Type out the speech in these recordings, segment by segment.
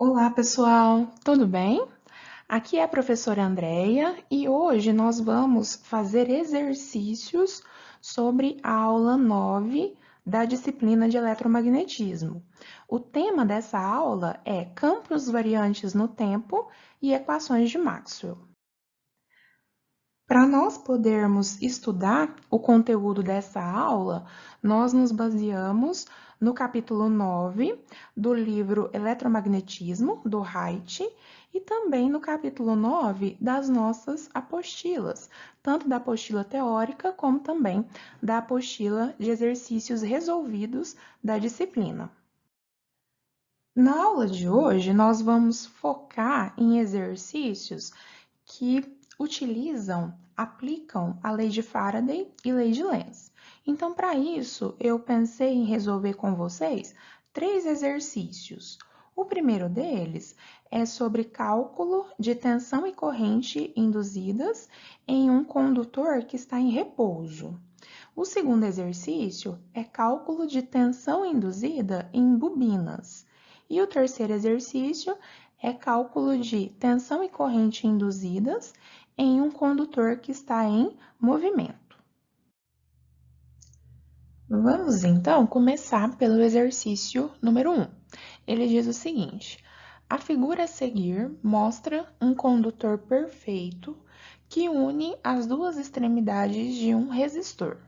Olá, pessoal, tudo bem? Aqui é a professora Andreia e hoje nós vamos fazer exercícios sobre a aula 9 da disciplina de eletromagnetismo. O tema dessa aula é campos variantes no tempo e equações de Maxwell. Para nós podermos estudar o conteúdo dessa aula, nós nos baseamos no capítulo 9 do livro Eletromagnetismo, do Reich, e também no capítulo 9 das nossas apostilas, tanto da apostila teórica como também da apostila de exercícios resolvidos da disciplina. Na aula de hoje, nós vamos focar em exercícios que aplicam a lei de Faraday e lei de Lenz. Então, para isso, eu pensei em resolver com vocês 3 exercícios. O primeiro deles é sobre cálculo de tensão e corrente induzidas em um condutor que está em repouso. O segundo exercício é cálculo de tensão induzida em bobinas. E o terceiro exercício é cálculo de tensão e corrente induzidas em um condutor que está em movimento. Vamos então começar pelo exercício número 1. Ele diz o seguinte: a figura a seguir mostra um condutor perfeito que une as duas extremidades de um resistor.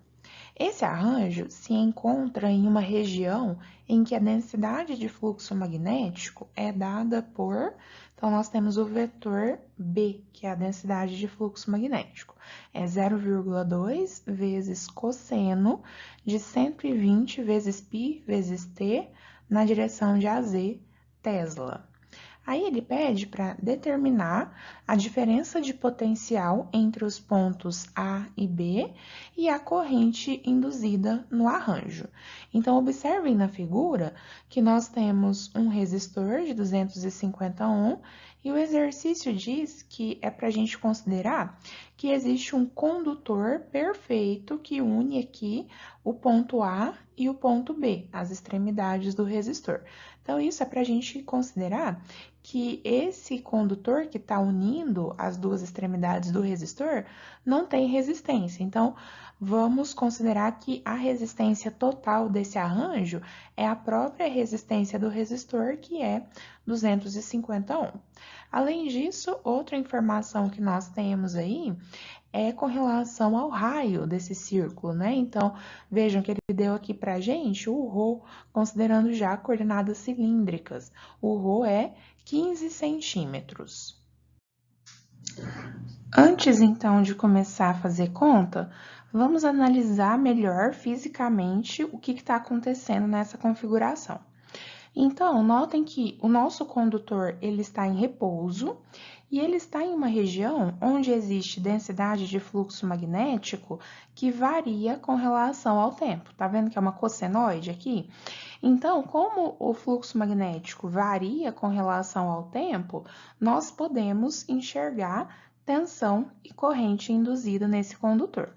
Esse arranjo se encontra em uma região em que a densidade de fluxo magnético é dada por... Então, nós temos o vetor B, que é a densidade de fluxo magnético. É 0,2 vezes cosseno de 120 vezes π vezes t na direção de AZ, Tesla. Aí ele pede para determinar a diferença de potencial entre os pontos A e B e a corrente induzida no arranjo. Então, observem na figura que nós temos um resistor de 250 ohm e o exercício diz que é para a gente considerar que existe um condutor perfeito que une aqui o ponto A e o ponto B, as extremidades do resistor. Então, isso é para a gente considerar que esse condutor que está unindo as duas extremidades do resistor não tem resistência. Então, vamos considerar que a resistência total desse arranjo é a própria resistência do resistor, que é 250 ohm. Além disso, outra informação que nós temos aí é com relação ao raio desse círculo, né? Então, vejam que ele deu aqui pra gente o ρ, considerando já coordenadas cilíndricas. O ρ é 15 centímetros. Antes, então, de começar a fazer conta, vamos analisar melhor fisicamente o que está acontecendo nessa configuração. Então, notem que o nosso condutor ele está em repouso e ele está em uma região onde existe densidade de fluxo magnético que varia com relação ao tempo. Tá vendo que é uma cossenoide aqui? Então, como o fluxo magnético varia com relação ao tempo, nós podemos enxergar tensão e corrente induzida nesse condutor.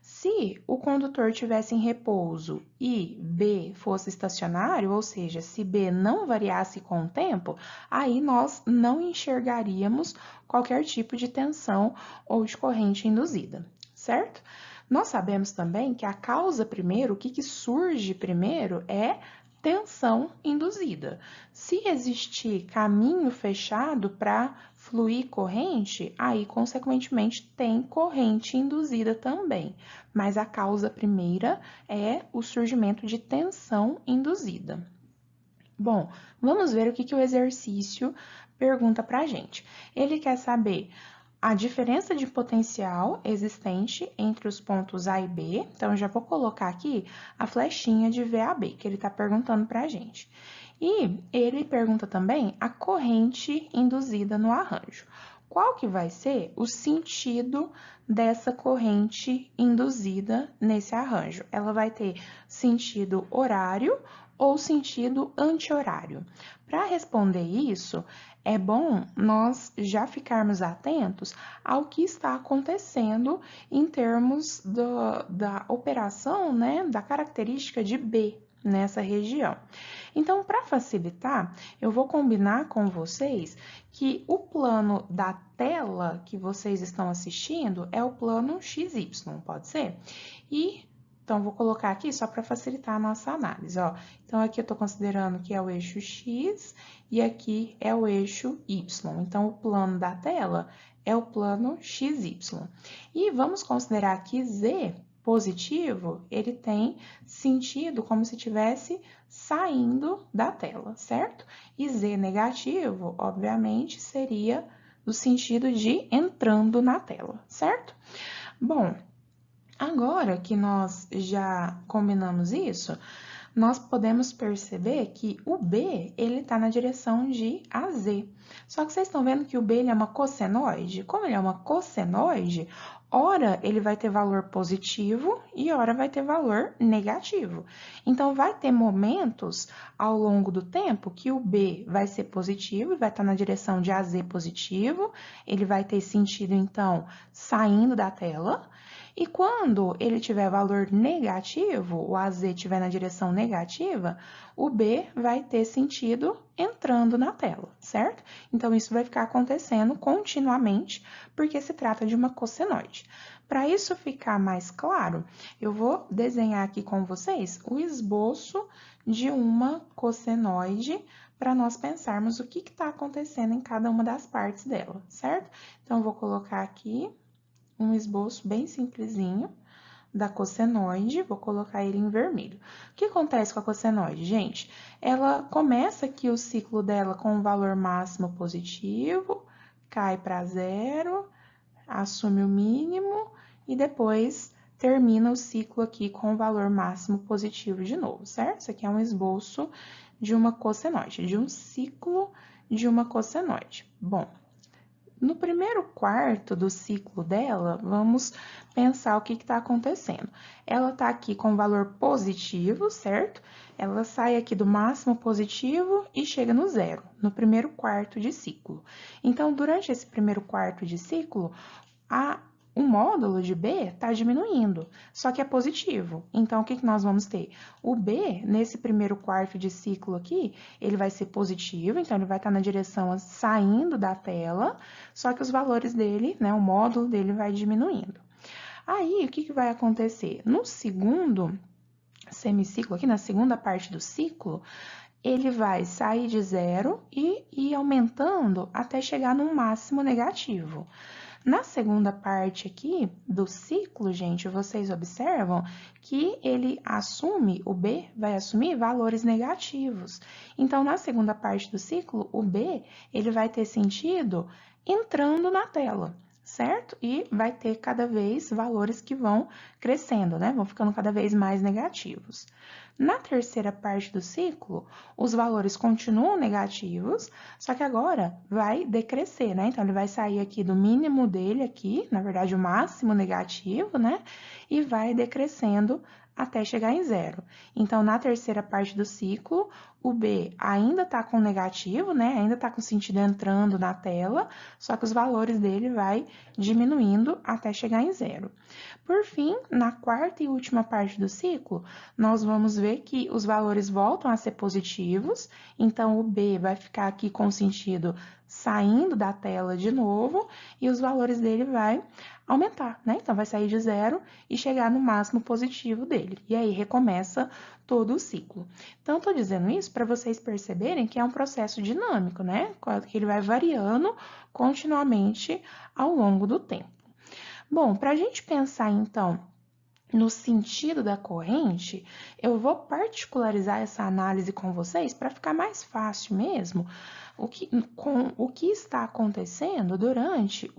Se o condutor tivesse em repouso e B fosse estacionário, ou seja, se B não variasse com o tempo, aí nós não enxergaríamos qualquer tipo de tensão ou de corrente induzida, certo? Nós sabemos também que a causa primeiro, o que surge primeiro é tensão induzida. Se existir caminho fechado para fluir corrente, aí, consequentemente, tem corrente induzida também. Mas a causa primeira é o surgimento de tensão induzida. Bom, vamos ver o que o exercício pergunta para a gente. Ele quer saber a diferença de potencial existente entre os pontos A e B. Então, eu já vou colocar aqui a flechinha de VAB, que ele está perguntando para a gente. E ele pergunta também a corrente induzida no arranjo. Qual que vai ser o sentido dessa corrente induzida nesse arranjo? Ela vai ter sentido horário ou sentido anti-horário? Para responder isso, é bom nós já ficarmos atentos ao que está acontecendo em termos da operação, né, da característica de B. nessa região. Então, para facilitar, eu vou combinar com vocês que o plano da tela que vocês estão assistindo é o plano XY, pode ser? Então, vou colocar aqui só para facilitar a nossa análise, ó. Então, aqui eu estou considerando que é o eixo X e aqui é o eixo Y. Então, o plano da tela é o plano XY. E vamos considerar que Z positivo, ele tem sentido como se estivesse saindo da tela, certo? E Z negativo, obviamente, seria no sentido de entrando na tela, certo? Bom, agora que nós já combinamos isso, nós podemos perceber que o B, ele está na direção de AZ. Só que vocês estão vendo que o B ele é uma cossenoide? Como ele é uma cossenoide, ora ele vai ter valor positivo e ora vai ter valor negativo. Então, vai ter momentos ao longo do tempo que o B vai ser positivo e vai estar na direção de AZ positivo, ele vai ter sentido, então, saindo da tela. E quando ele tiver valor negativo, o AZ estiver na direção negativa, o B vai ter sentido entrando na tela, certo? Então, isso vai ficar acontecendo continuamente, porque se trata de uma cossenoide. Para isso ficar mais claro, eu vou desenhar aqui com vocês o esboço de uma cossenoide para nós pensarmos o que está acontecendo em cada uma das partes dela, certo? Então, eu vou colocar aqui um esboço bem simplesinho da cossenoide, vou colocar ele em vermelho. O que acontece com a cossenoide, gente? Ela começa aqui o ciclo dela com um valor máximo positivo, cai para zero, assume o mínimo e depois termina o ciclo aqui com o valor máximo positivo de novo, certo? Isso aqui é um esboço de uma cossenoide, de um ciclo de uma cossenoide. Bom, no primeiro quarto do ciclo dela, vamos pensar o que está acontecendo. Ela está aqui com valor positivo, certo? Ela sai aqui do máximo positivo e chega no zero, no primeiro quarto de ciclo. Então, durante esse primeiro quarto de ciclo, o módulo de B está diminuindo, só que é positivo. Então, o que nós vamos ter? O B, nesse primeiro quarto de ciclo aqui, ele vai ser positivo, então ele vai estar na direção saindo da tela, só que os valores dele, né, o módulo dele vai diminuindo. Aí, o que vai acontecer? No segundo semiciclo, aqui na segunda parte do ciclo, ele vai sair de zero e ir aumentando até chegar num máximo negativo. Na segunda parte aqui do ciclo, gente, vocês observam que ele assume, o B vai assumir valores negativos. Então, na segunda parte do ciclo, o B, ele vai ter sentido entrando na tela, certo? E vai ter cada vez valores que vão crescendo, né? Vão ficando cada vez mais negativos. Na terceira parte do ciclo, os valores continuam negativos, só que agora vai decrescer, né? Então, ele vai sair aqui do mínimo dele aqui, na verdade, o máximo negativo, né? E vai decrescendo até chegar em zero. Então, na terceira parte do ciclo, o B ainda está com negativo, né? Ainda está com sentido entrando na tela, só que os valores dele vai diminuindo até chegar em zero. Por fim, na quarta e última parte do ciclo, nós vamos ver que os valores voltam a ser positivos, então o B vai ficar aqui com sentido saindo da tela de novo e os valores dele vai aumentar, né? Então, vai sair de zero e chegar no máximo positivo dele. E aí, recomeça todo o ciclo. Então, estou dizendo isso para vocês perceberem que é um processo dinâmico, né? Que ele vai variando continuamente ao longo do tempo. Bom, para a gente pensar, então, no sentido da corrente, eu vou particularizar essa análise com vocês para ficar mais fácil mesmo com o que está acontecendo durante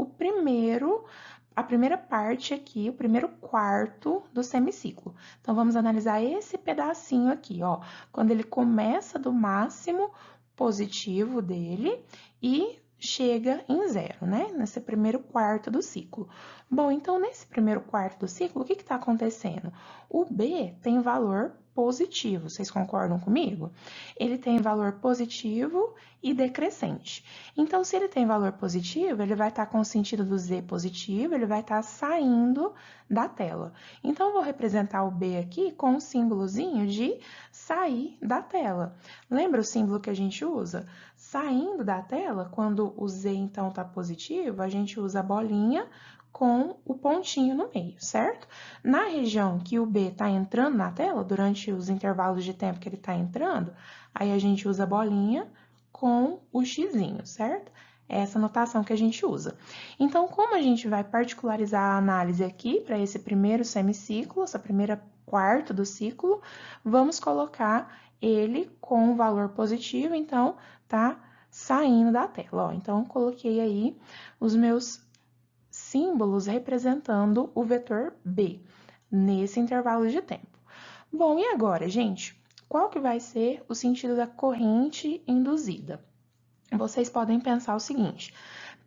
a primeira parte aqui, o primeiro quarto do semiciclo. Então, vamos analisar esse pedacinho aqui, ó, quando ele começa do máximo positivo dele e chega em zero, né? Nesse primeiro quarto do ciclo. Bom, então, nesse primeiro quarto do ciclo, o que está acontecendo? O B tem valor positivo. Vocês concordam comigo? Ele tem valor positivo e decrescente. Então, se ele tem valor positivo, ele vai estar com o sentido do Z positivo, ele vai estar saindo da tela. Então, eu vou representar o B aqui com um símbolozinho de sair da tela. Lembra o símbolo que a gente usa? Saindo da tela, quando o Z, então, está positivo, a gente usa a bolinha com o pontinho no meio, certo? Na região que o B está entrando na tela, durante os intervalos de tempo que ele está entrando, aí a gente usa a bolinha com o xizinho, certo? É essa notação que a gente usa. Então, como a gente vai particularizar a análise aqui para esse primeiro semiciclo, essa primeira quarto do ciclo, vamos colocar ele com o valor positivo, então, tá saindo da tela, ó. Então, coloquei aí os meus símbolos representando o vetor B, nesse intervalo de tempo. Bom, e agora, gente? Qual que vai ser o sentido da corrente induzida? Vocês podem pensar o seguinte: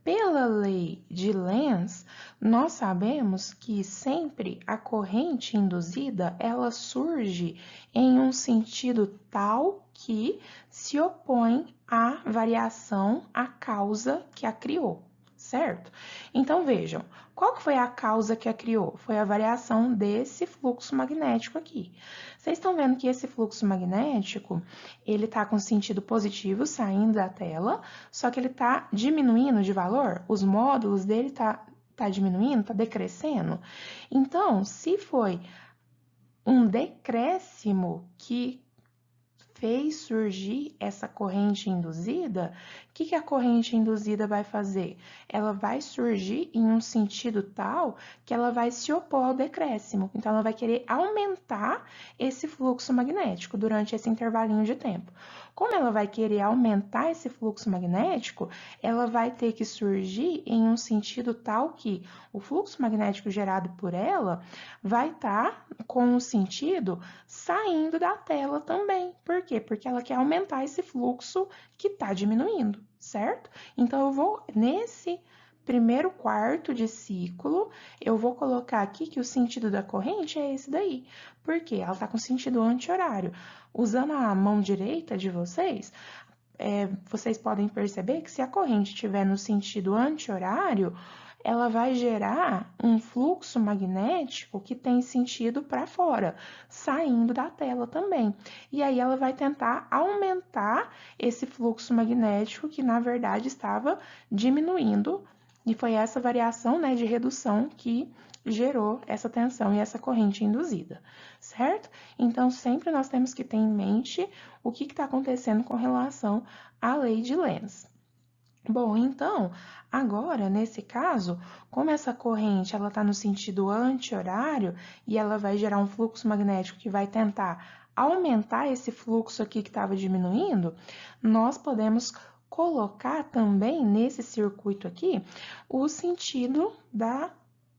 pela lei de Lenz, nós sabemos que sempre a corrente induzida, ela surge em um sentido tal que se opõe à variação, à causa que a criou, certo? Então, vejam, qual que foi a causa que a criou? Foi a variação desse fluxo magnético aqui. Vocês estão vendo que esse fluxo magnético, ele está com sentido positivo saindo da tela, só que ele está diminuindo de valor, os módulos dele tá diminuindo, tá decrescendo. Então, se foi um decréscimo que fez surgir essa corrente induzida, o que a corrente induzida vai fazer? Ela vai surgir em um sentido tal que ela vai se opor ao decréscimo. Então, ela vai querer aumentar esse fluxo magnético durante esse intervalinho de tempo. Como ela vai querer aumentar esse fluxo magnético, ela vai ter que surgir em um sentido tal que o fluxo magnético gerado por ela vai estar com o sentido saindo da tela também. Por quê? Porque ela quer aumentar esse fluxo que está diminuindo, certo? Então, eu vou, nesse primeiro quarto de ciclo, eu vou colocar aqui que o sentido da corrente é esse daí. Por quê? Ela está com sentido anti-horário. Usando a mão direita de vocês, vocês podem perceber que se a corrente estiver no sentido anti-horário, ela vai gerar um fluxo magnético que tem sentido para fora, saindo da tela também. E aí ela vai tentar aumentar esse fluxo magnético que, na verdade, estava diminuindo. E foi essa variação, né, de redução que gerou essa tensão e essa corrente induzida, certo? Então, sempre nós temos que ter em mente o que está acontecendo com relação à lei de Lenz. Bom, então, agora, nesse caso, como essa corrente ela está no sentido anti-horário e ela vai gerar um fluxo magnético que vai tentar aumentar esse fluxo aqui que estava diminuindo, nós podemos colocar também nesse circuito aqui o sentido da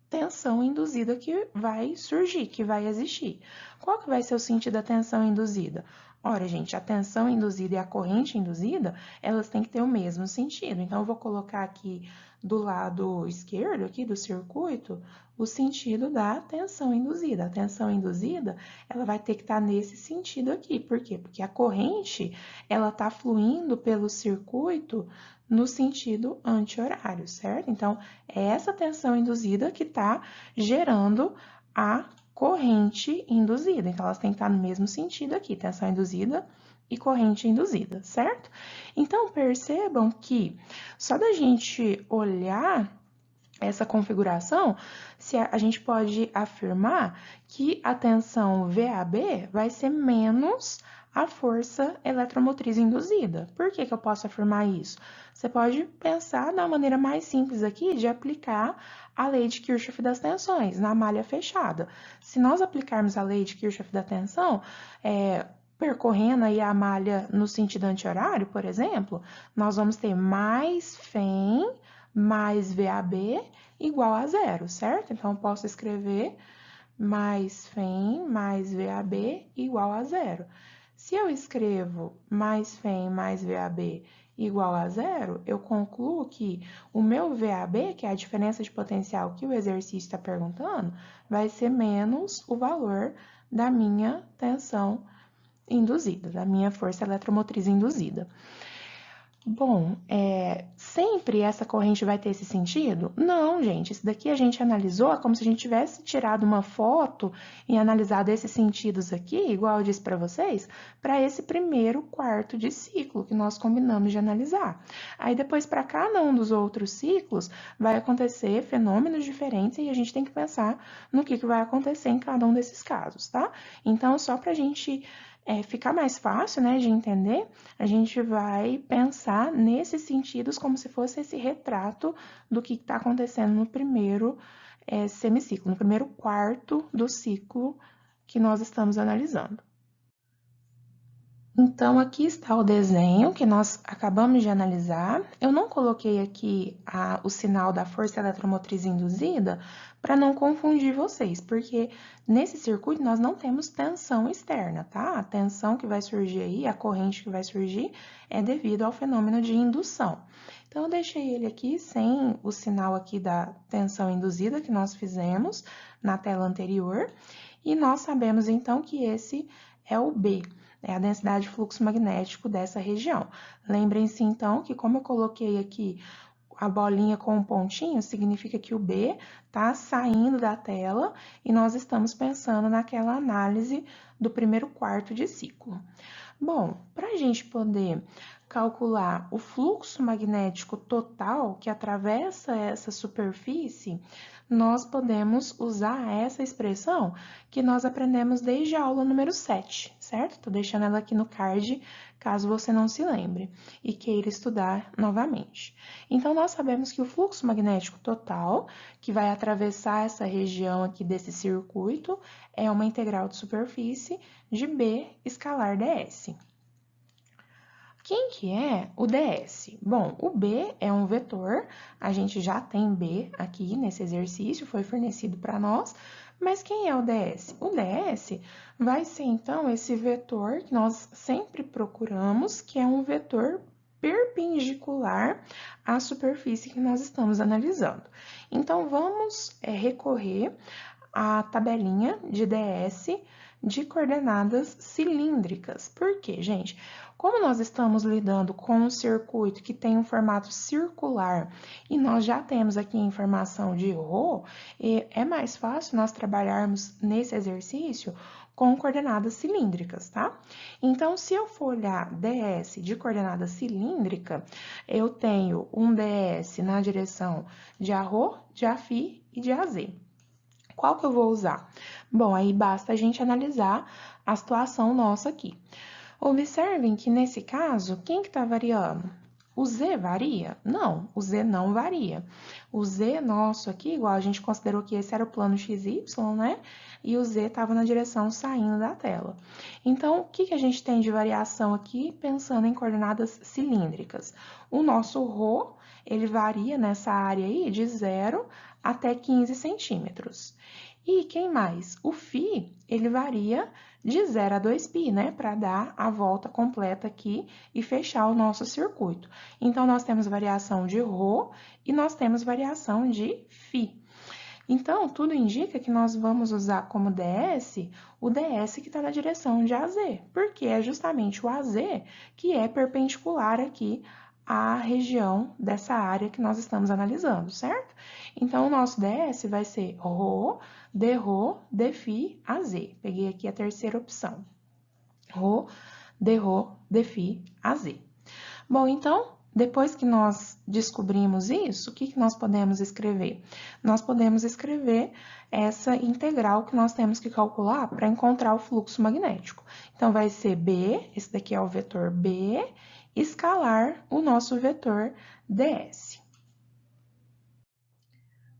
tensão induzida que vai surgir, que vai existir. Qual que vai ser o sentido da tensão induzida? Ora, gente, a tensão induzida e a corrente induzida, elas têm que ter o mesmo sentido. Então, eu vou colocar aqui do lado esquerdo, aqui do circuito, o sentido da tensão induzida. A tensão induzida, ela vai ter que estar nesse sentido aqui. Por quê? Porque a corrente, ela está fluindo pelo circuito no sentido anti-horário, certo? Então, é essa tensão induzida que está gerando a corrente induzida. Então, elas têm que estar no mesmo sentido aqui, tensão induzida e corrente induzida, certo? Então, percebam que só da gente olhar essa configuração, a gente pode afirmar que a tensão VAB vai ser menos a força eletromotriz induzida. Por que eu posso afirmar isso? Você pode pensar da maneira mais simples aqui de aplicar a lei de Kirchhoff das tensões na malha fechada. Se nós aplicarmos a lei de Kirchhoff da tensão, percorrendo aí a malha no sentido anti-horário, por exemplo, nós vamos ter mais Φ mais VAB igual a zero, certo? Então, eu posso escrever mais Φ mais VAB igual a zero. Se eu escrevo mais Φ mais VAB igual a zero, eu concluo que o meu VAB, que é a diferença de potencial que o exercício está perguntando, vai ser menos o valor da minha tensão induzida, da minha força eletromotriz induzida. Bom, sempre essa corrente vai ter esse sentido? Não, gente, isso daqui a gente analisou, é como se a gente tivesse tirado uma foto e analisado esses sentidos aqui, igual eu disse para vocês, para esse primeiro quarto de ciclo que nós combinamos de analisar. Aí depois, para cada um dos outros ciclos, vai acontecer fenômenos diferentes e a gente tem que pensar no que vai acontecer em cada um desses casos, tá? Então, só para a gente ficar mais fácil, né, de entender, a gente vai pensar nesses sentidos como se fosse esse retrato do que está acontecendo no primeiro semiciclo, no primeiro quarto do ciclo que nós estamos analisando. Então, aqui está o desenho que nós acabamos de analisar. Eu não coloquei aqui o sinal da força eletromotriz induzida para não confundir vocês, porque nesse circuito nós não temos tensão externa, tá? A tensão que vai surgir aí, a corrente que vai surgir, é devido ao fenômeno de indução. Então, eu deixei ele aqui sem o sinal aqui da tensão induzida que nós fizemos na tela anterior, e nós sabemos, então, que esse é o B. É a densidade de fluxo magnético dessa região. Lembrem-se, então, que como eu coloquei aqui a bolinha com um pontinho, significa que o B está saindo da tela e nós estamos pensando naquela análise do primeiro quarto de ciclo. Bom, para a gente poder calcular o fluxo magnético total que atravessa essa superfície, nós podemos usar essa expressão que nós aprendemos desde a aula número 7, certo? Estou deixando ela aqui no card, caso você não se lembre e queira estudar novamente. Então, nós sabemos que o fluxo magnético total, que vai atravessar essa região aqui desse circuito, é uma integral de superfície de B escalar ds. Quem que é o ds? Bom, o B é um vetor, a gente já tem B aqui nesse exercício, foi fornecido para nós, mas quem é o ds? O ds vai ser, então, esse vetor que nós sempre procuramos, que é um vetor perpendicular à superfície que nós estamos analisando. Então, vamos recorrer à tabelinha de ds de coordenadas cilíndricas. Por quê, gente? Como nós estamos lidando com um circuito que tem um formato circular e nós já temos aqui a informação de ρ, é mais fácil nós trabalharmos nesse exercício com coordenadas cilíndricas, tá? Então, se eu for olhar ds de coordenada cilíndrica, eu tenho um ds na direção de Aρρ, de Аф e de AZ. Qual que eu vou usar? Bom, aí basta a gente analisar a situação nossa aqui. Observem que, nesse caso, quem que está variando? O Z varia? Não, o Z não varia. O Z nosso aqui, igual a gente considerou que esse era o plano XY, né? E o Z estava na direção saindo da tela. Então, o que a gente tem de variação aqui, pensando em coordenadas cilíndricas? O nosso ρ, ele varia nessa área aí de 0 até 15 centímetros. E quem mais? O φ, ele varia de 0 a 2π, né? Para dar a volta completa aqui e fechar o nosso circuito. Então, nós temos variação de ρ e nós temos variação de φ. Então, tudo indica que nós vamos usar como ds o ds que está na direção de AZ, porque é justamente o AZ que é perpendicular aqui à região dessa área que nós estamos analisando, certo? Então, o nosso ds vai ser ρ, dρ, dφ, AZ. Peguei aqui a terceira opção. ρ, dρ, dφ, AZ. Bom, então, depois que nós descobrimos isso, o que nós podemos escrever? Nós podemos escrever essa integral que nós temos que calcular para encontrar o fluxo magnético. Então, vai ser B, esse daqui é o vetor B, escalar o nosso vetor ds.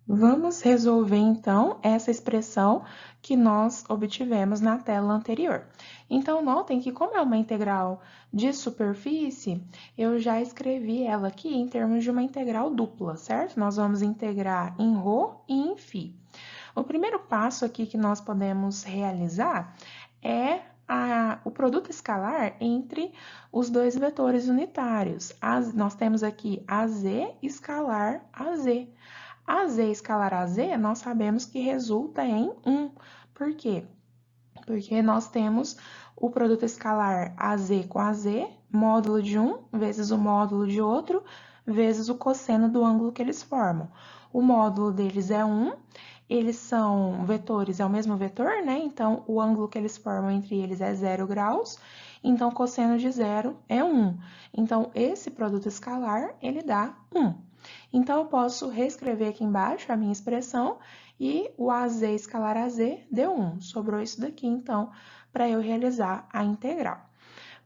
Vamos resolver, então, essa expressão que nós obtivemos na tela anterior. Então, notem que como é uma integral de superfície, eu já escrevi ela aqui em termos de uma integral dupla, certo? Nós vamos integrar em ρ e em φ. O primeiro passo aqui que nós podemos realizar é o produto escalar entre os dois vetores unitários. Nós temos aqui AZ escalar AZ. AZ escalar AZ, nós sabemos que resulta em 1. Por quê? porque nós temos o produto escalar AZ com AZ, módulo de um vezes o módulo de outro, vezes o cosseno do ângulo que eles formam. O módulo deles é 1, eles são vetores, é o mesmo vetor, né? Então, o ângulo que eles formam entre eles é 0 graus, então, o cosseno de 0 é 1. Então, esse produto escalar, ele dá 1. Então, eu posso reescrever aqui embaixo a minha expressão e o AZ escalar AZ deu 1. Sobrou isso daqui, então, para eu realizar a integral.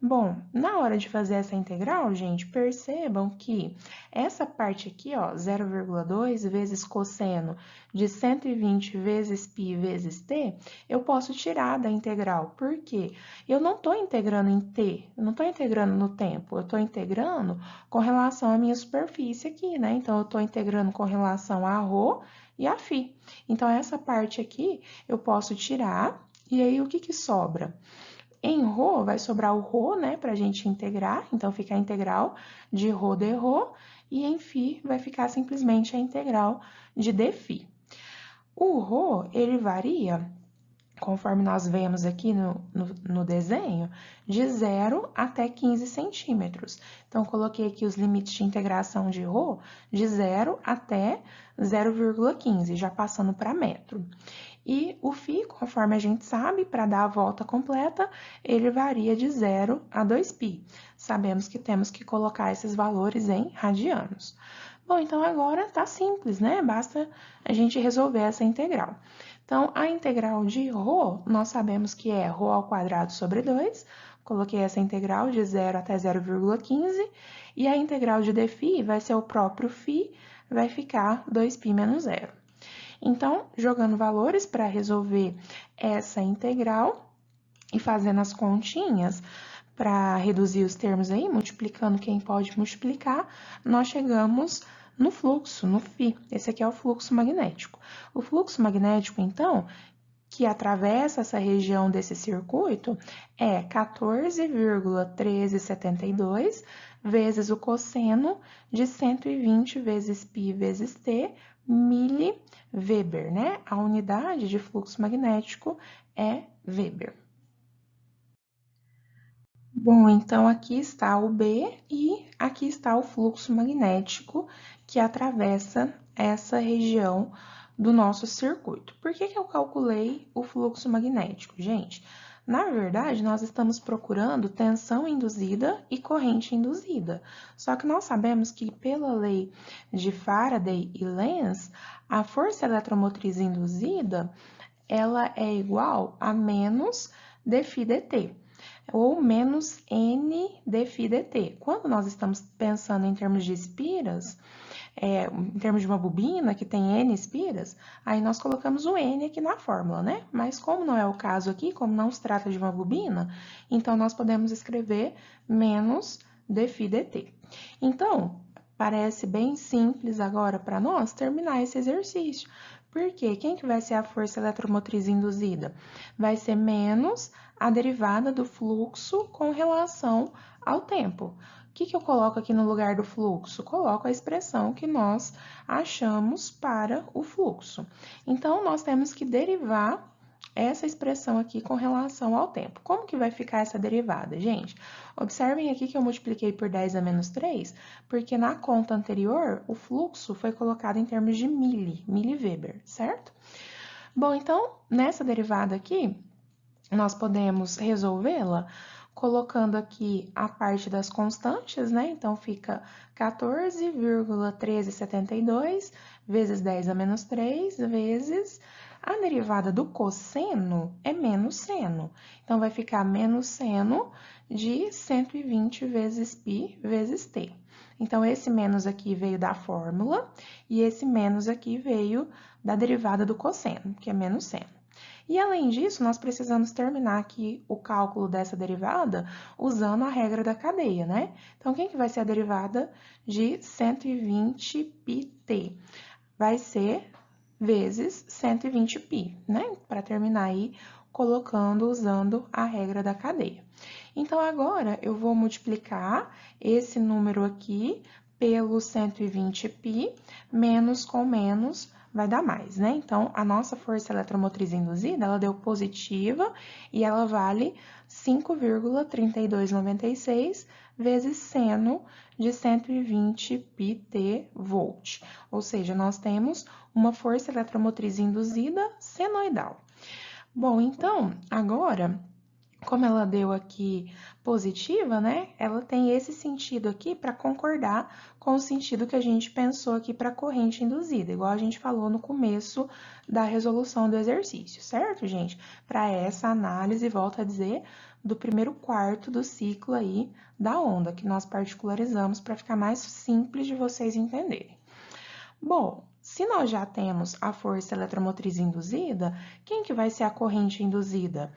Bom, na hora de fazer essa integral, gente, percebam que essa parte aqui, ó, 0,2 vezes cosseno de 120 vezes π vezes t, eu posso tirar da integral. Por quê? Eu não estou integrando em t, eu não estou integrando no tempo, eu estou integrando com relação à minha superfície aqui, né? Então, eu estou integrando com relação a ρ e a φ. Então, essa parte aqui eu posso tirar, e aí o que que sobra? Em ρ, vai sobrar o ρ, né, para a gente integrar, então fica a integral de ρ dρ, e em φ vai ficar simplesmente a integral de dφ. O ρ, ele varia, conforme nós vemos aqui no desenho, de 0 até 15 centímetros. Então, coloquei aqui os limites de integração de ρ de 0 até 0,15, já passando para metro. E o φ, conforme a gente sabe, para dar a volta completa, ele varia de 0 a 2π. Sabemos que temos que colocar esses valores em radianos. Bom, então agora tá simples, né? Basta a gente resolver essa integral. Então, a integral de ρ, nós sabemos que é ρ ao quadrado sobre 2. Coloquei essa integral de 0 até 0,15. E a integral de dφ vai ser o próprio φ, vai ficar 2π menos 0. Então, jogando valores para resolver essa integral e fazendo as continhas para reduzir os termos aí, multiplicando quem pode multiplicar, nós chegamos no fluxo, no φ. Esse aqui é o fluxo magnético. O fluxo magnético, então, que atravessa essa região desse circuito é 14,1372 vezes o cosseno de 120 vezes π vezes t, miliweber, né? A unidade de fluxo magnético é Weber. Bom, então aqui está o B e aqui está o fluxo magnético que atravessa essa região do nosso circuito. Por que eu calculei o fluxo magnético? Gente, na verdade, nós estamos procurando tensão induzida e corrente induzida. Só que nós sabemos que, pela lei de Faraday e Lenz, a força eletromotriz induzida, ela é igual a menos dφ dt, ou menos n dφ dt. Quando nós estamos pensando em termos de espiras, em termos de uma bobina que tem N espiras, aí nós colocamos o N aqui na fórmula, né? Mas como não é o caso aqui, como não se trata de uma bobina, então nós podemos escrever menos dφ dt. Então, parece bem simples agora para nós terminar esse exercício. Porque quem que vai ser a força eletromotriz induzida? Vai ser menos a derivada do fluxo com relação ao tempo. O que eu coloco aqui no lugar do fluxo? Coloco a expressão que nós achamos para o fluxo. Então, nós temos que derivar essa expressão aqui com relação ao tempo. Como que vai ficar essa derivada, gente? Observem aqui que eu multipliquei por 10 a menos 3, porque na conta anterior, o fluxo foi colocado em termos de miliweber, certo? Bom, então, nessa derivada aqui, nós podemos resolvê-la colocando aqui a parte das constantes, né? Então, fica 14,1372 vezes 10 a menos 3 vezes a derivada do cosseno é menos seno. Então, vai ficar menos seno de 120 vezes π vezes t. Então, esse menos aqui veio da fórmula e esse menos aqui veio da derivada do cosseno, que é menos seno. E, além disso, nós precisamos terminar aqui o cálculo dessa derivada usando a regra da cadeia, né? Então, quem que vai ser a derivada de 120πt? Vai ser vezes 120π, né? Para terminar aí, colocando, usando a regra da cadeia. Então, agora, eu vou multiplicar esse número aqui pelo 120π, menos com menos vai dar mais, né? Então, a nossa força eletromotriz induzida, ela deu positiva e ela vale 5,3296 vezes seno de 120 pt-volt. Ou seja, nós temos uma força eletromotriz induzida senoidal. Bom, então, agora, como ela deu aqui positiva, né? Ela tem esse sentido aqui para concordar com o sentido que a gente pensou aqui para a corrente induzida, igual a gente falou no começo da resolução do exercício, certo, gente? Para essa análise, volto a dizer, do primeiro quarto do ciclo aí da onda, que nós particularizamos para ficar mais simples de vocês entenderem. Bom, se nós já temos a força eletromotriz induzida, quem que vai ser a corrente induzida?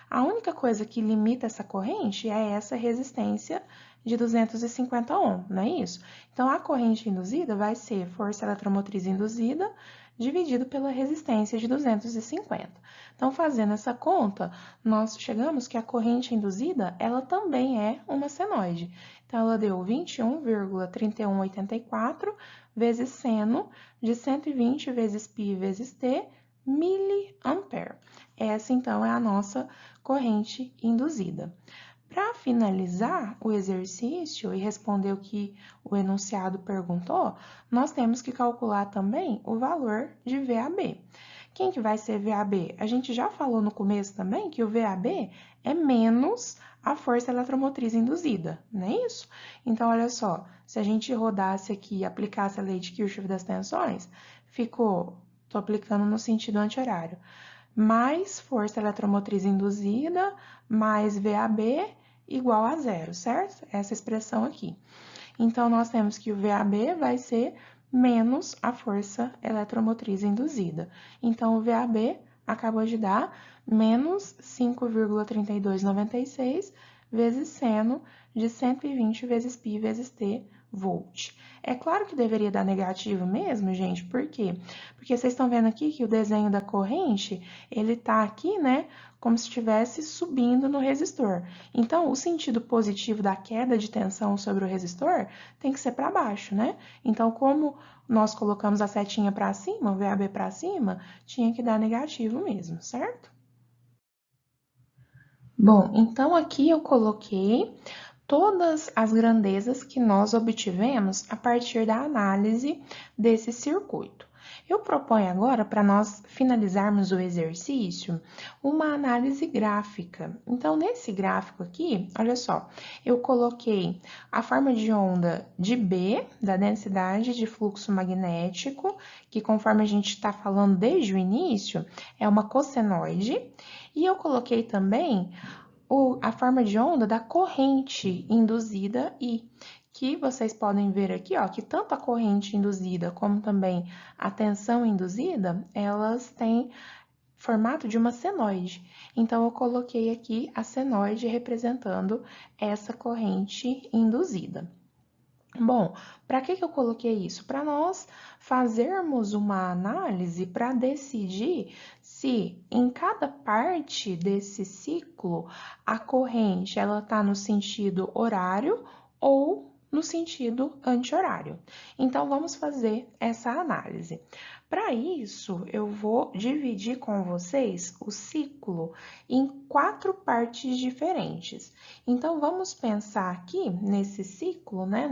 A única coisa que limita essa corrente é essa resistência de 250 ohms, não é isso? Então, a corrente induzida vai ser força eletromotriz induzida dividido pela resistência de 250. Então, fazendo essa conta, nós chegamos que a corrente induzida, ela também é uma senoide. Então, ela deu 21,3184 vezes seno de 120 vezes π vezes t, miliampere. Essa, então, é a nossa corrente induzida. Para finalizar o exercício e responder o que o enunciado perguntou, nós temos que calcular também o valor de VAB. Quem que vai ser VAB? A gente já falou no começo também que o VAB é menos a força eletromotriz induzida, não é isso? Então, olha só, se a gente rodasse aqui e aplicasse a lei de Kirchhoff das tensões, ficou, estou aplicando no sentido anti-horário, mais força eletromotriz induzida, mais VAB, igual a zero, certo? Essa expressão aqui. Então, nós temos que o VAB vai ser menos a força eletromotriz induzida. Então, o VAB acabou de dar menos 5,3296 vezes seno de 120 vezes π vezes t volt. É claro que deveria dar negativo mesmo, gente, por quê? Porque vocês estão vendo aqui que o desenho da corrente, ele tá aqui, né, como se estivesse subindo no resistor. Então, o sentido positivo da queda de tensão sobre o resistor tem que ser para baixo, né? Então, como nós colocamos a setinha para cima, o VAB para cima, tinha que dar negativo mesmo, certo? Bom, então aqui eu coloquei todas as grandezas que nós obtivemos a partir da análise desse circuito. Eu proponho agora, para nós finalizarmos o exercício, uma análise gráfica. Então, nesse gráfico aqui, olha só, eu coloquei a forma de onda de B, da densidade de fluxo magnético, que conforme a gente está falando desde o início, é uma cossenoide, e eu coloquei também a forma de onda da corrente induzida I, que vocês podem ver aqui, ó, que tanto a corrente induzida como também a tensão induzida, elas têm formato de uma senoide. Então, eu coloquei aqui a senoide representando essa corrente induzida. Bom, para que eu coloquei isso? Para nós fazermos uma análise para decidir se em cada parte desse ciclo a corrente ela está no sentido horário ou no sentido anti-horário. Então, vamos fazer essa análise. Para isso, eu vou dividir com vocês o ciclo em 4 partes diferentes. Então, vamos pensar aqui nesse ciclo, né,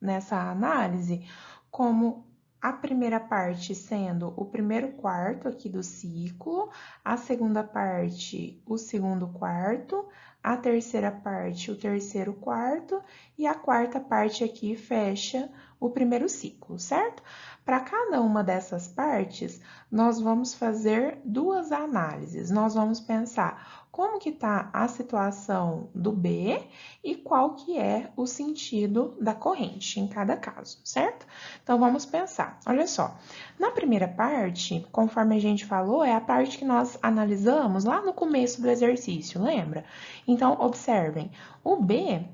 nessa análise, como a primeira parte sendo o primeiro quarto aqui do ciclo, a segunda parte, o segundo quarto, a terceira parte, o terceiro quarto, e a quarta parte aqui fecha o primeiro ciclo, certo? Para cada uma dessas partes, nós vamos fazer 2 análises. Nós vamos pensar como que está a situação do B e qual que é o sentido da corrente em cada caso, certo? Então, vamos pensar. Olha só, na primeira parte, conforme a gente falou, é a parte que nós analisamos lá no começo do exercício, lembra? Então, observem, o B,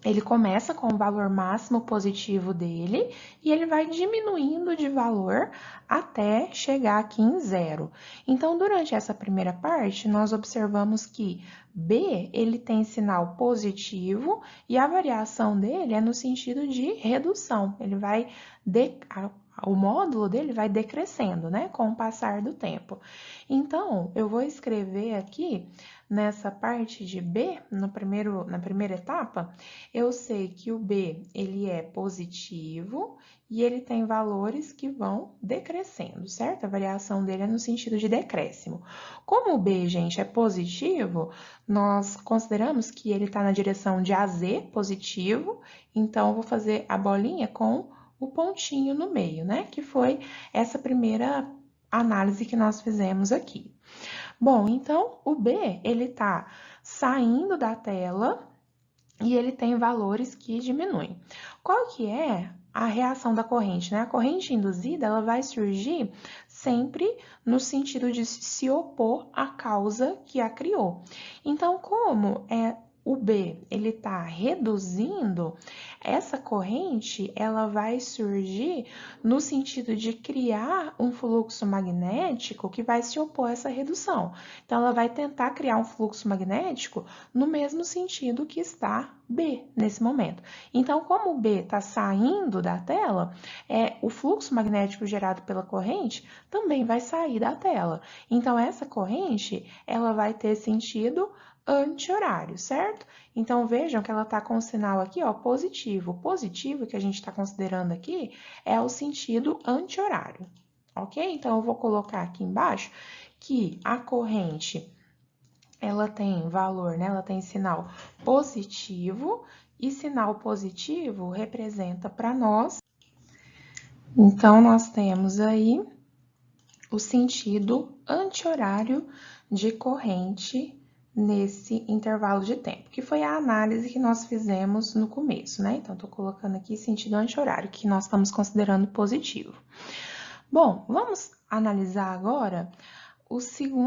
ele começa com o valor máximo positivo dele e ele vai diminuindo de valor até chegar aqui em zero. Então, durante essa primeira parte, nós observamos que B, ele tem sinal positivo e a variação dele é no sentido de redução. Ele vai o módulo dele vai decrescendo, né, com o passar do tempo. Então, eu vou escrever aqui, nessa parte de B, na primeira etapa, eu sei que o B, ele é positivo e ele tem valores que vão decrescendo, certo? A variação dele é no sentido de decréscimo. Como o B, gente, é positivo, nós consideramos que ele está na direção de AZ, positivo, então eu vou fazer a bolinha com o pontinho no meio, né? Que foi essa primeira análise que nós fizemos aqui. Bom, então o B, ele tá saindo da tela e ele tem valores que diminuem. Qual que é a reação da corrente, né? A corrente induzida, ela vai surgir sempre no sentido de se opor à causa que a criou. Então, como o B, ele está reduzindo, essa corrente, ela vai surgir no sentido de criar um fluxo magnético que vai se opor a essa redução. Então, ela vai tentar criar um fluxo magnético no mesmo sentido que está B nesse momento. Então, como o B está saindo da tela, o fluxo magnético gerado pela corrente também vai sair da tela. Então, essa corrente, ela vai ter sentido anti-horário, certo? Então, vejam que ela está com o sinal aqui, ó, positivo. O positivo que a gente está considerando aqui é o sentido anti-horário, ok? Então, eu vou colocar aqui embaixo que a corrente, ela tem valor, né? Ela tem sinal positivo, e sinal positivo representa para nós. Então, nós temos aí o sentido anti-horário de corrente nesse intervalo de tempo, que foi a análise que nós fizemos no começo, né? Então, estou colocando aqui sentido anti-horário, que nós estamos considerando positivo. Bom, vamos analisar agora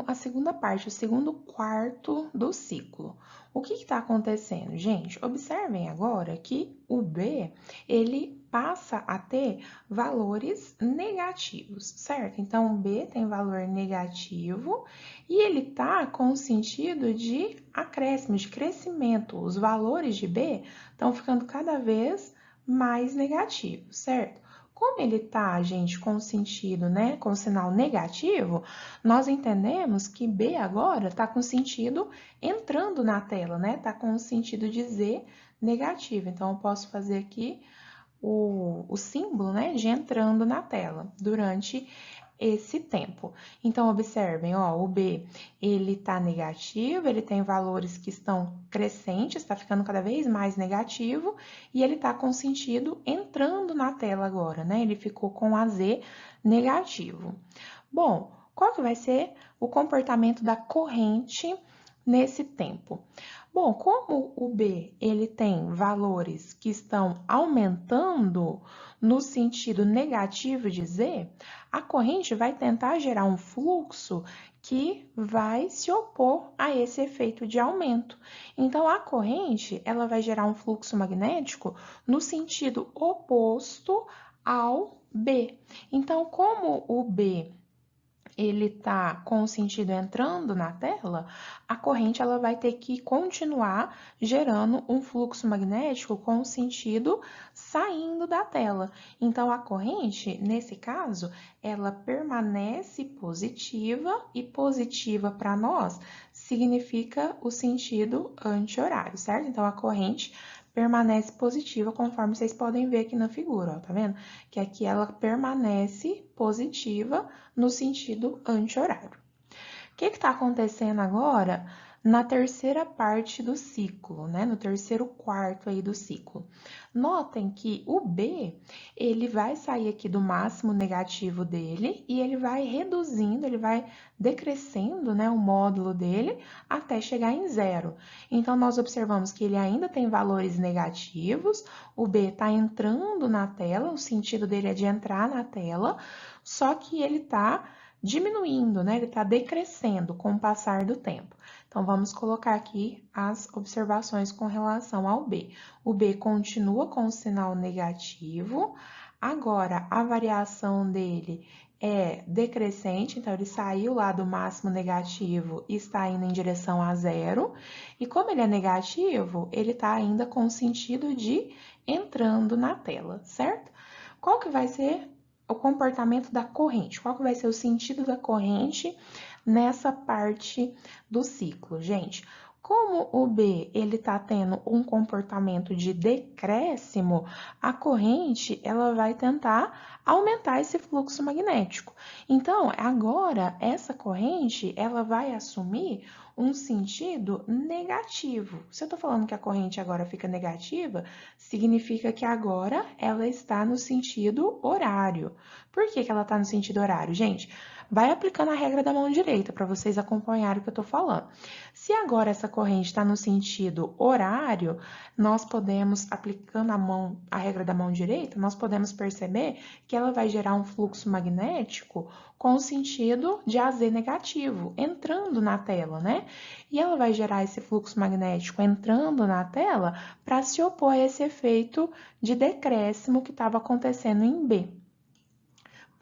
a segunda parte, o segundo quarto do ciclo. O que está acontecendo, gente? Observem agora que o B, ele passa a ter valores negativos, certo? Então, o B tem valor negativo e ele está com o sentido de acréscimo, de crescimento. Os valores de B estão ficando cada vez mais negativos, certo? Como ele está, gente, com o sentido, né, com o sinal negativo, nós entendemos que B agora está com sentido entrando na tela, né? Está com o sentido de Z negativo. Então, eu posso fazer aqui o símbolo, né, de entrando na tela durante esse tempo. Então, observem, ó, o B, ele tá negativo, ele tem valores que estão crescentes, está ficando cada vez mais negativo, e ele tá com sentido entrando na tela agora, né? Ele ficou com a Z negativo. Bom, qual que vai ser o comportamento da corrente nesse tempo? Bom, como o B, ele tem valores que estão aumentando no sentido negativo de Z, a corrente vai tentar gerar um fluxo que vai se opor a esse efeito de aumento. Então, a corrente, ela vai gerar um fluxo magnético no sentido oposto ao B. Então, como o B, ele tá com o sentido entrando na tela, a corrente ela vai ter que continuar gerando um fluxo magnético com o sentido saindo da tela. Então, a corrente, nesse caso, ela permanece positiva, e positiva para nós significa o sentido anti-horário, certo? Então, a corrente permanece positiva, conforme vocês podem ver aqui na figura, ó, tá vendo? Que aqui ela permanece positiva no sentido anti-horário. O que está acontecendo agora na terceira parte do ciclo, né? No terceiro quarto aí do ciclo? Notem que o B, ele vai sair aqui do máximo negativo dele e ele vai reduzindo, ele vai decrescendo, né, o módulo dele até chegar em zero. Então, nós observamos que ele ainda tem valores negativos, o B está entrando na tela, o sentido dele é de entrar na tela, só que ele está diminuindo, né? Ele está decrescendo com o passar do tempo. Então, vamos colocar aqui as observações com relação ao B. O B continua com o sinal negativo, agora a variação dele é decrescente, então ele saiu lá do máximo negativo e está indo em direção a zero. E como ele é negativo, ele está ainda com o sentido de entrando na tela, certo? Qual que vai ser o comportamento da corrente. Qual que vai ser o sentido da corrente nessa parte do ciclo, gente? Como o B ele está tendo um comportamento de decréscimo, a corrente ela vai tentar aumentar esse fluxo magnético. Então, agora essa corrente ela vai assumir um sentido negativo. Se eu estou falando que a corrente agora fica negativa, significa que agora ela está no sentido horário. Por que que ela está no sentido horário? Gente, vai aplicando a regra da mão direita para vocês acompanharem o que eu estou falando. Se agora essa corrente está no sentido horário, nós podemos, aplicando a regra da mão direita, nós podemos perceber que ela vai gerar um fluxo magnético com o sentido de AZ negativo, entrando na tela, né? E ela vai gerar esse fluxo magnético entrando na tela para se opor a esse efeito de decréscimo que estava acontecendo em B.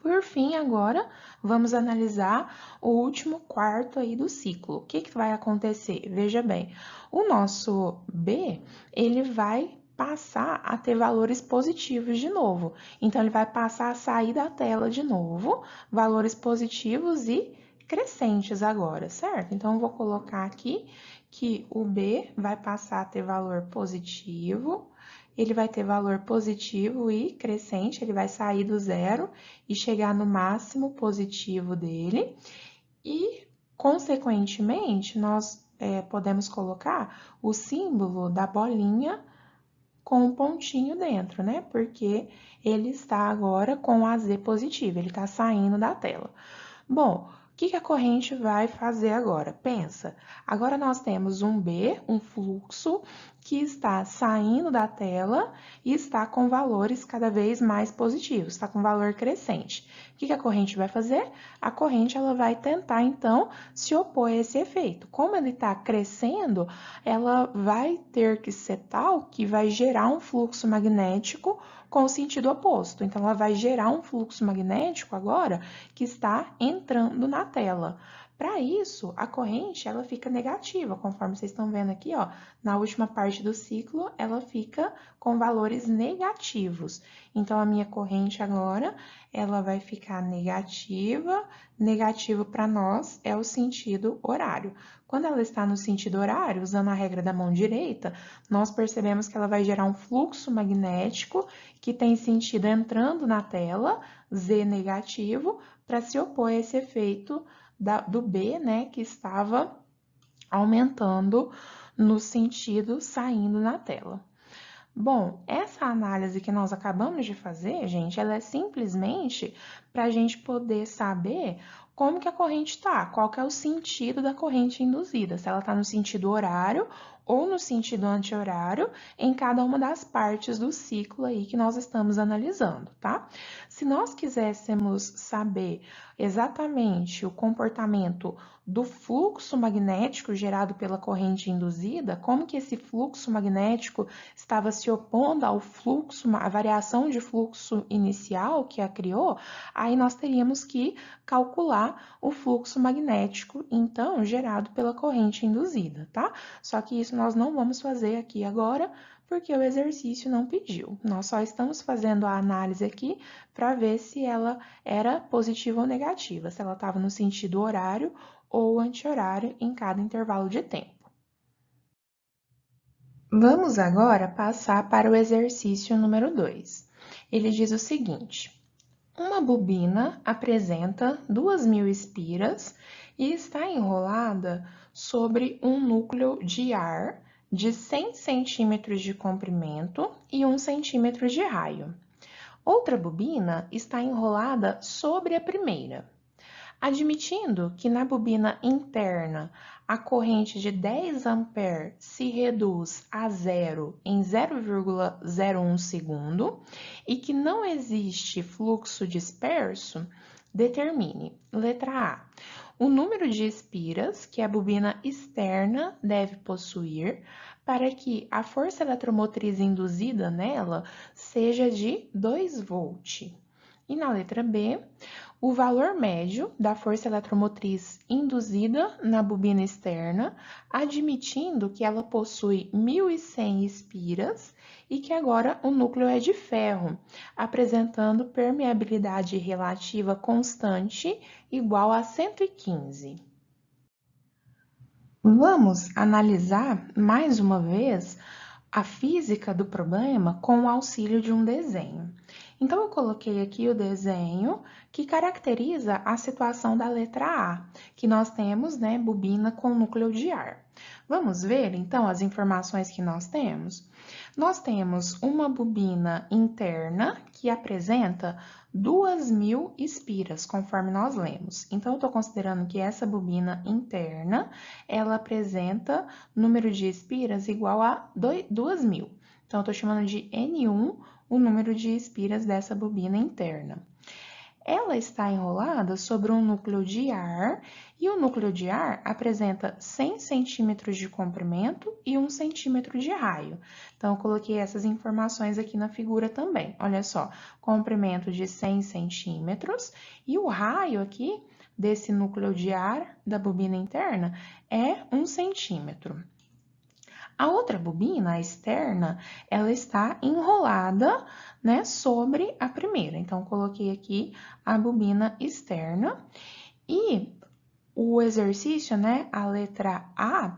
Por fim, agora, vamos analisar o último quarto aí do ciclo. O que que vai acontecer? Veja bem, o nosso B, ele vai passar a ter valores positivos de novo. Então, ele vai passar a sair da tela de novo, valores positivos e crescentes agora, certo? Então, eu vou colocar aqui que o B vai passar a ter valor positivo, ele vai ter valor positivo e crescente, ele vai sair do zero e chegar no máximo positivo dele. E, consequentemente, nós podemos colocar o símbolo da bolinha com um pontinho dentro, né? Porque ele está agora com a Z positivo, ele está saindo da tela. Bom, o que a corrente vai fazer agora? Pensa, agora nós temos um B, um fluxo, que está saindo da tela e está com valores cada vez mais positivos, está com valor crescente. O que a corrente vai fazer? A corrente ela vai tentar, então, se opor a esse efeito. Como ele está crescendo, ela vai ter que ser tal que vai gerar um fluxo magnético com o sentido oposto. Então, ela vai gerar um fluxo magnético agora que está entrando na tela. Para isso, a corrente ela fica negativa, conforme vocês estão vendo aqui, ó, na última parte do ciclo, ela fica com valores negativos. Então, a minha corrente agora, ela vai ficar negativa. Negativo para nós é o sentido horário. Quando ela está no sentido horário, usando a regra da mão direita, nós percebemos que ela vai gerar um fluxo magnético que tem sentido entrando na tela, Z negativo, para se opor a esse efeito do B, né, que estava aumentando no sentido saindo na tela. Bom, essa análise que nós acabamos de fazer, gente, ela é simplesmente para a gente poder saber como que a corrente está, qual que é o sentido da corrente induzida, se ela está no sentido horário ou no sentido anti-horário em cada uma das partes do ciclo aí que nós estamos analisando, tá? Se nós quiséssemos saber exatamente o comportamento do fluxo magnético gerado pela corrente induzida, como que esse fluxo magnético estava se opondo ao fluxo, a variação de fluxo inicial que a criou, aí nós teríamos que calcular o fluxo magnético, então, gerado pela corrente induzida, tá? Só que isso nós não vamos fazer aqui agora, porque o exercício não pediu. Nós só estamos fazendo a análise aqui para ver se ela era positiva ou negativa, se ela estava no sentido horário ou anti-horário em cada intervalo de tempo. Vamos agora passar para o exercício número 2. Ele diz o seguinte: uma bobina apresenta 2.000 espiras e está enrolada sobre um núcleo de ar de 100 centímetros de comprimento e 1 centímetro de raio. Outra bobina está enrolada sobre a primeira. Admitindo que na bobina interna a corrente de 10 A se reduz a zero em 0,01 segundo e que não existe fluxo disperso, determine, letra A, o número de espiras que a bobina externa deve possuir para que a força eletromotriz induzida nela seja de 2 volt. E na letra B, o valor médio da força eletromotriz induzida na bobina externa, admitindo que ela possui 1.100 espiras e que agora o núcleo é de ferro, apresentando permeabilidade relativa constante igual a 115. Vamos analisar mais uma vez a física do problema com o auxílio de um desenho. Então, eu coloquei aqui o desenho que caracteriza a situação da letra A, que nós temos, né, bobina com núcleo de ar. Vamos ver, então, as informações que nós temos? Nós temos uma bobina interna que apresenta 2.000 espiras, conforme nós lemos. Então, eu estou considerando que essa bobina interna, ela apresenta número de espiras igual a 2.000. Então, eu estou chamando de N1 o número de espiras dessa bobina interna. Ela está enrolada sobre um núcleo de ar e o núcleo de ar apresenta 100 centímetros de comprimento e 1 centímetro de raio. Então, eu coloquei essas informações aqui na figura também. Olha só, comprimento de 100 centímetros e o raio aqui desse núcleo de ar da bobina interna é 1 centímetro. A outra bobina, a externa, ela está enrolada, né, sobre a primeira. Então, coloquei aqui a bobina externa e o exercício, né, a letra A,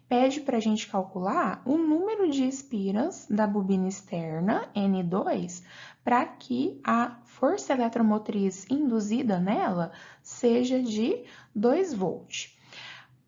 pede para a gente calcular o número de espiras da bobina externa, N2, para que a força eletromotriz induzida nela seja de 2 volts.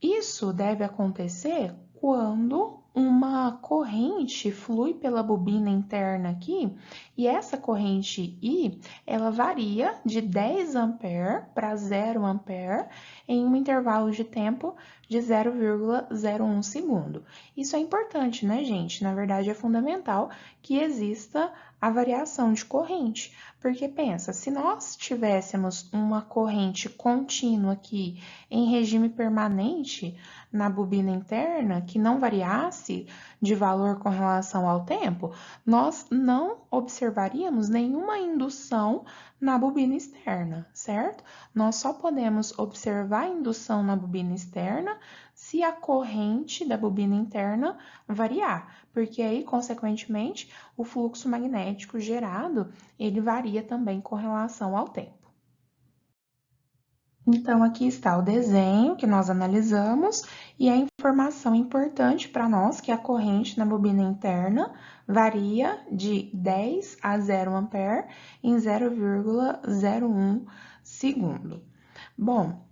Isso deve acontecer quando uma corrente flui pela bobina interna aqui, e essa corrente I, ela varia de 10 ampere para 0 ampere em um intervalo de tempo de 0,01 segundo. Isso é importante, né, gente? Na verdade, é fundamental que exista a variação de corrente, porque pensa, se nós tivéssemos uma corrente contínua aqui em regime permanente na bobina interna, que não variasse de valor com relação ao tempo, nós não observaríamos nenhuma indução na bobina externa, certo? Nós só podemos observar a indução na bobina externa se a corrente da bobina interna variar, porque aí, consequentemente, o fluxo magnético gerado, ele varia também com relação ao tempo. Então, aqui está o desenho que nós analisamos e a informação importante para nós que a corrente na bobina interna varia de 10 a 0 ampere em 0,01 segundo. Bom,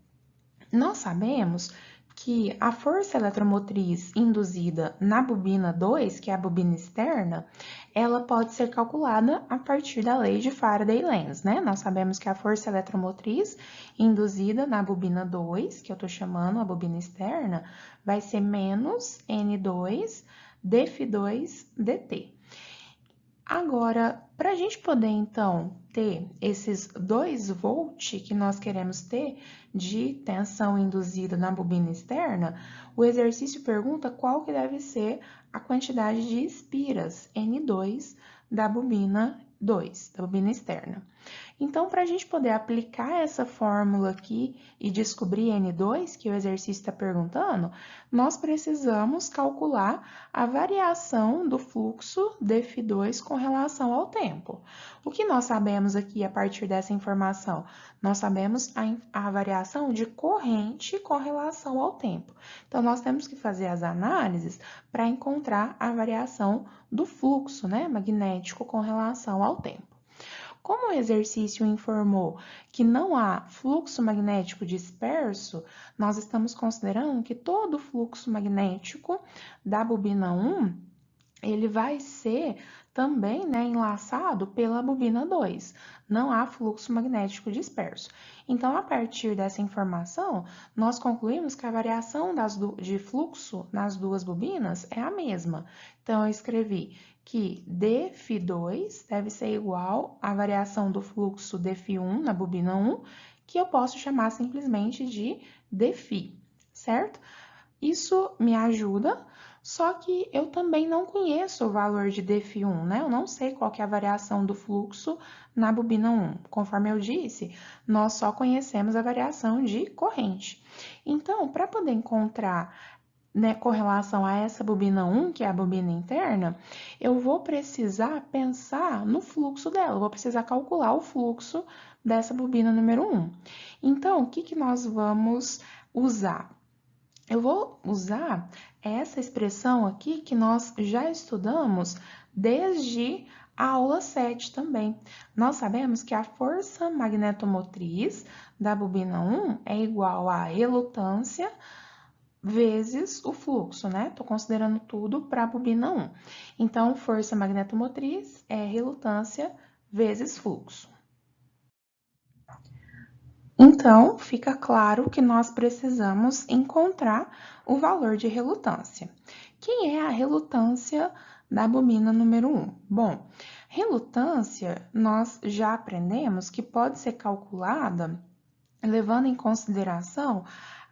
nós sabemos que a força eletromotriz induzida na bobina 2, que é a bobina externa, ela pode ser calculada a partir da lei de Faraday-Lenz, né? Nós sabemos que a força eletromotriz induzida na bobina 2, que eu estou chamando a bobina externa, vai ser menos N2 dφ2 dt. Agora, para a gente poder, então, ter esses 2 volts que nós queremos ter de tensão induzida na bobina externa, o exercício pergunta qual que deve ser a quantidade de espiras, N2, da bobina 2, da bobina externa. Então, para a gente poder aplicar essa fórmula aqui e descobrir N2, que o exercício está perguntando, nós precisamos calcular a variação do fluxo dφ2 com relação ao tempo. O que nós sabemos aqui a partir dessa informação? Nós sabemos a variação de corrente com relação ao tempo. Então, nós temos que fazer as análises para encontrar a variação do fluxo, né, magnético com relação ao tempo. Como o exercício informou que não há fluxo magnético disperso, nós estamos considerando que todo o fluxo magnético da bobina 1, ele vai ser também, né, enlaçado pela bobina 2. Não há fluxo magnético disperso. Então, a partir dessa informação, nós concluímos que a variação de fluxo nas duas bobinas é a mesma. Então, eu escrevi que dφ2 deve ser igual à variação do fluxo dφ1 na bobina 1, que eu posso chamar simplesmente de dφ, certo? Isso me ajuda Só que eu também não conheço o valor de dφ1, né? Eu não sei qual que é a variação do fluxo na bobina 1. Conforme eu disse, nós só conhecemos a variação de corrente. Então, para poder encontrar, né, com relação a essa bobina 1, que é a bobina interna, eu vou precisar pensar no fluxo dela, eu vou precisar calcular o fluxo dessa bobina número 1. Então, o que que nós vamos usar? Eu vou usar essa expressão aqui que nós já estudamos desde a aula 7 também. Nós sabemos que a força magnetomotriz da bobina 1 é igual à relutância vezes o fluxo, né? Estou considerando tudo para a bobina 1. Então, força magnetomotriz é relutância vezes fluxo. Então, fica claro que nós precisamos encontrar o valor de relutância. Quem é a relutância da bobina número 1? Bom, relutância nós já aprendemos que pode ser calculada levando em consideração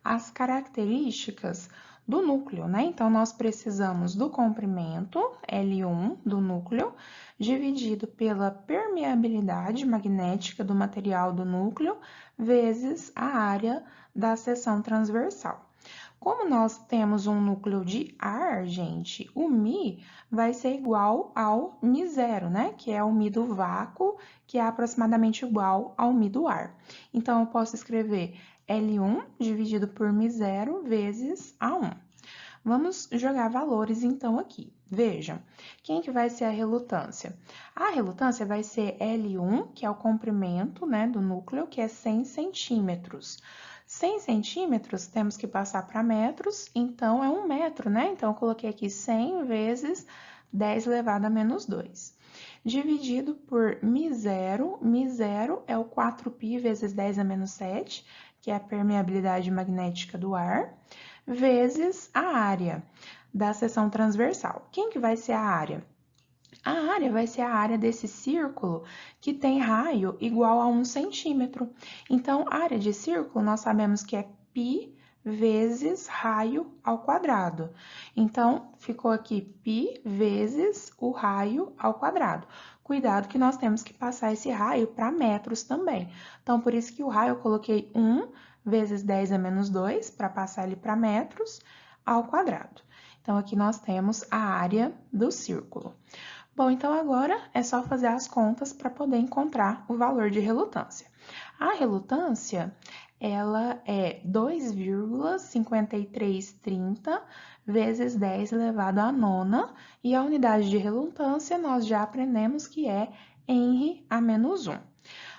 as características do núcleo, né? Então, nós precisamos do comprimento, L1, do núcleo, dividido pela permeabilidade magnética do material do núcleo, vezes a área da seção transversal. Como nós temos um núcleo de ar, gente, o μ vai ser igual ao μ0, né? Que é o μ do vácuo, que é aproximadamente igual ao μ do ar. Então, eu posso escrever L1 dividido por μ0 vezes A1. Vamos jogar valores, então, aqui. Vejam, quem que vai ser a relutância? A relutância vai ser L1, que é o comprimento, né, do núcleo, que é 100 centímetros. 100 centímetros, temos que passar para metros, então é 1 metro, né? Então, eu coloquei aqui 100 vezes 10 elevado a menos 2. Dividido por μ0, μ0 é o 4π vezes 10 a menos 7, que é a permeabilidade magnética do ar, vezes a área da seção transversal. Quem que vai ser a área? A área vai ser a área desse círculo que tem raio igual a 1 centímetro. Então, área de círculo, nós sabemos que é π vezes raio ao quadrado. Então, ficou aqui π vezes o raio ao quadrado. Cuidado que nós temos que passar esse raio para metros também. Então, por isso que o raio eu coloquei 1 vezes 10 a menos 2, para passar ele para metros ao quadrado. Então, aqui nós temos a área do círculo. Bom, então agora é só fazer as contas para poder encontrar o valor de relutância. A relutância, ela é 2,5330 vezes 10 elevado à nona, e a unidade de relutância nós já aprendemos que é Henry a menos 1.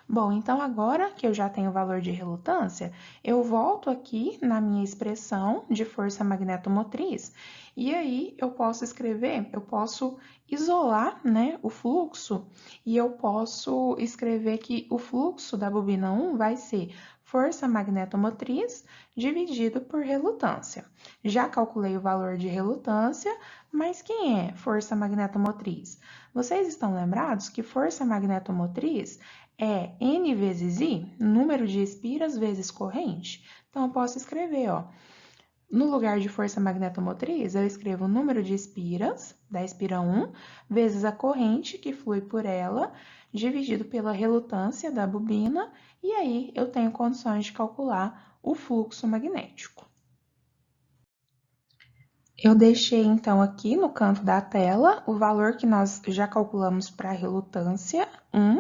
Bom, então agora que eu já tenho o valor de relutância, eu volto aqui na minha expressão de força magnetomotriz, e aí eu posso escrever, eu posso isolar, né, o fluxo, e eu posso escrever que o fluxo da bobina 1 vai ser força magnetomotriz dividido por relutância. Já calculei o valor de relutância, mas quem é força magnetomotriz? Vocês estão lembrados que força magnetomotriz é N vezes I, número de espiras vezes corrente? Então, eu posso escrever, ó, no lugar de força magnetomotriz, eu escrevo o número de espiras, da espira 1, vezes a corrente que flui por ela, dividido pela relutância da bobina, e aí eu tenho condições de calcular o fluxo magnético. Eu deixei, então, aqui no canto da tela o valor que nós já calculamos para a relutância 1,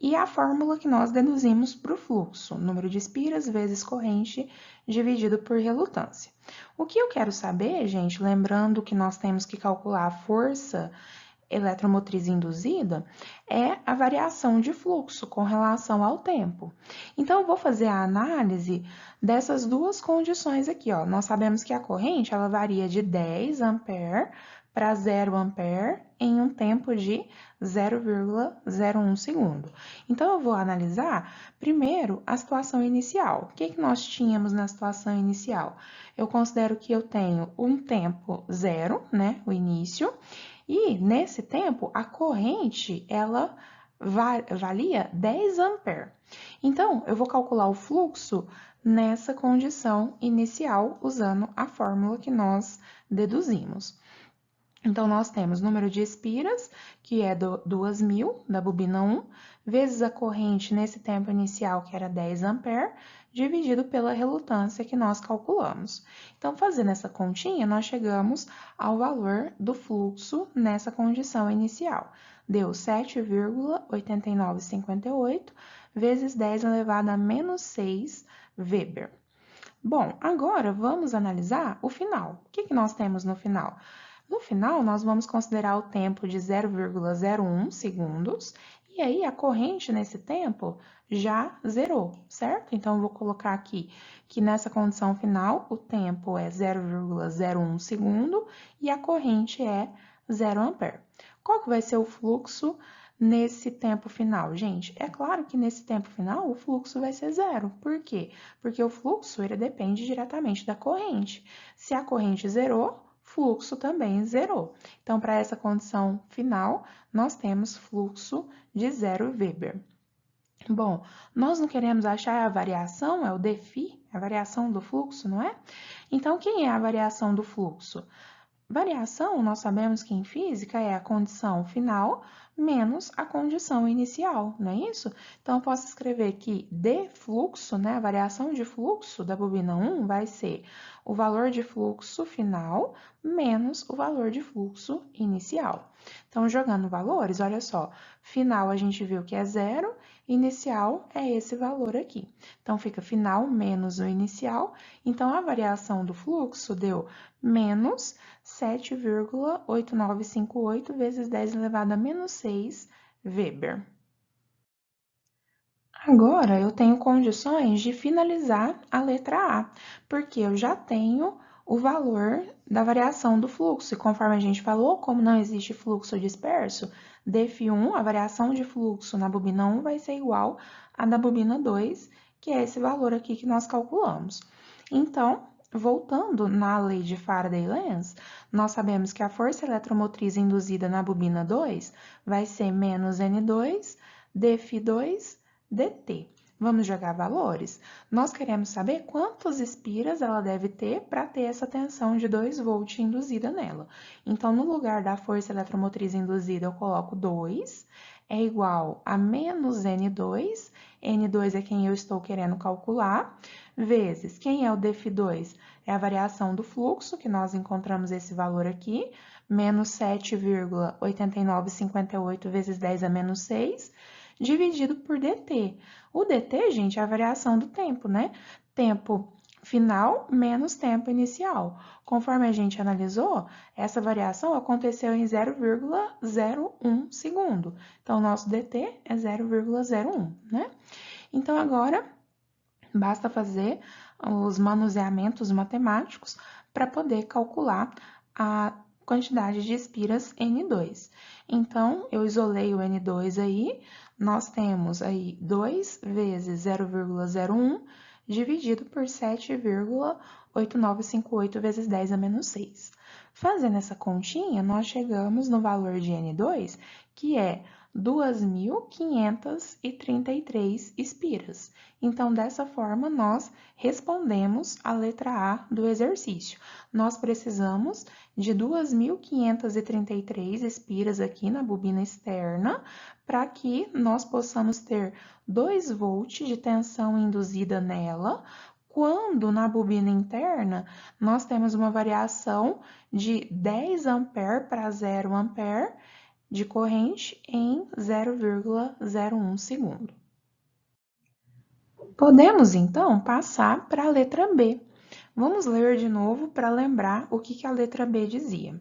e a fórmula que nós deduzimos para o fluxo, número de espiras vezes corrente dividido por relutância. O que eu quero saber, gente, lembrando que nós temos que calcular a força eletromotriz induzida, é a variação de fluxo com relação ao tempo. Então, eu vou fazer a análise dessas duas condições aqui, ó. Nós sabemos que a corrente, ela varia de 10 ampere para 0 ampere em um tempo de 0,01 segundo. Então, eu vou analisar primeiro a situação inicial. O que nós tínhamos na situação inicial? Eu considero que eu tenho um tempo zero, né, o início, e nesse tempo a corrente, ela valia 10 ampere. Então, eu vou calcular o fluxo nessa condição inicial, usando a fórmula que nós deduzimos. Então, nós temos o número de espiras, que é 2.000 da bobina 1, vezes a corrente nesse tempo inicial, que era 10 ampere, dividido pela relutância que nós calculamos. Então, fazendo essa continha, nós chegamos ao valor do fluxo nessa condição inicial. Deu 7,8958 vezes 10 elevado a menos 6 Weber. Bom, agora vamos analisar o final. O que nós temos no final? No final, nós vamos considerar o tempo de 0,01 segundos, e aí a corrente nesse tempo já zerou, certo? Então, eu vou colocar aqui que nessa condição final, o tempo é 0,01 segundo e a corrente é 0 ampere. Qual que vai ser o fluxo nesse tempo final? Gente, é claro que nesse tempo final o fluxo vai ser zero. Por quê? Porque o fluxo ele depende diretamente da corrente. Se a corrente zerou, fluxo também zerou. Então, para essa condição final, nós temos fluxo de 0 Weber. Bom, nós não queremos achar a variação, é o dφ, a variação do fluxo, não é? Então, quem é a variação do fluxo? Variação, nós sabemos que em física é a condição final menos a condição inicial, não é isso? Então, eu posso escrever que d fluxo, né, a variação de fluxo da bobina 1 vai ser o valor de fluxo final menos o valor de fluxo inicial. Então, jogando valores, olha só, final a gente viu que é zero, inicial é esse valor aqui. Então, fica final menos o inicial, então a variação do fluxo deu menos 7,8958 vezes 10 elevado a menos 6 Weber. Agora, eu tenho condições de finalizar a letra A, porque eu já tenho o valor da variação do fluxo. E conforme a gente falou, como não existe fluxo disperso, dφ1, a variação de fluxo na bobina 1 vai ser igual à da bobina 2, que é esse valor aqui que nós calculamos. Então, voltando na lei de Faraday-Lenz, nós sabemos que a força eletromotriz induzida na bobina 2 vai ser menos N2 dφ2 dt. Vamos jogar valores? Nós queremos saber quantas espiras ela deve ter para ter essa tensão de 2 volts induzida nela. Então, no lugar da força eletromotriz induzida, eu coloco 2, é igual a menos N2, N2 é quem eu estou querendo calcular, vezes quem é o dφ2? É a variação do fluxo, que nós encontramos esse valor aqui, menos 7,8958 vezes 10 a menos 6, dividido por dt. O dt, gente, é a variação do tempo, né? Tempo final menos tempo inicial. Conforme a gente analisou, essa variação aconteceu em 0,01 segundo. Então, o nosso dt é 0,01, né? Então, agora, basta fazer os manuseamentos matemáticos para poder calcular a quantidade de espiras N2. Então, eu isolei o N2 aí, nós temos aí 2 vezes 0,01 dividido por 7,8958 vezes 10 a menos 6. Fazendo essa continha, nós chegamos no valor de N2, que é 2.533 espiras. Então, dessa forma, nós respondemos a letra A do exercício. Nós precisamos de 2.533 espiras aqui na bobina externa, para que nós possamos ter 2 volts de tensão induzida nela, quando na bobina interna nós temos uma variação de 10 ampere para 0 ampere, de corrente em 0,01 segundo. Podemos, então, passar para a letra B. Vamos ler de novo para lembrar o que a letra B dizia.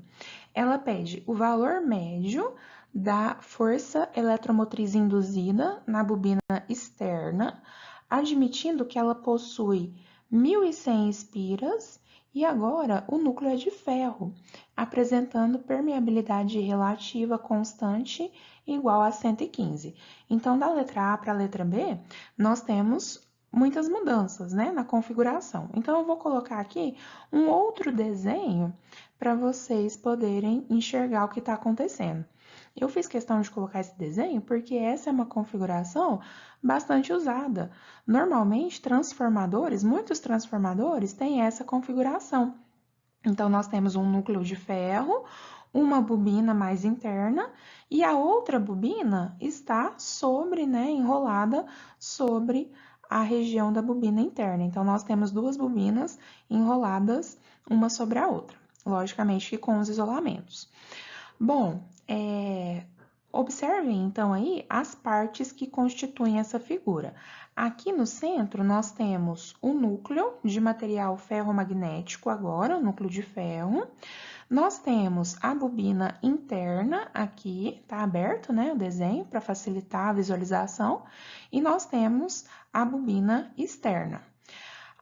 Ela pede o valor médio da força eletromotriz induzida na bobina externa, admitindo que ela possui 1.100 espiras e agora o núcleo é de ferro, apresentando permeabilidade relativa constante igual a 115. Então, da letra A para a letra B, nós temos muitas mudanças, né, na configuração. Então, eu vou colocar aqui um outro desenho para vocês poderem enxergar o que está acontecendo. Eu fiz questão de colocar esse desenho porque essa é uma configuração bastante usada. Normalmente, muitos transformadores têm essa configuração. Então, nós temos um núcleo de ferro, uma bobina mais interna e a outra bobina está enrolada sobre a região da bobina interna. Então, nós temos duas bobinas enroladas uma sobre a outra, logicamente que com os isolamentos. Bom, observem então aí as partes que constituem essa figura. Aqui no centro nós temos o núcleo de material ferromagnético agora, o núcleo de ferro. Nós temos a bobina interna aqui, tá aberto, né, o desenho para facilitar a visualização. E nós temos a bobina externa.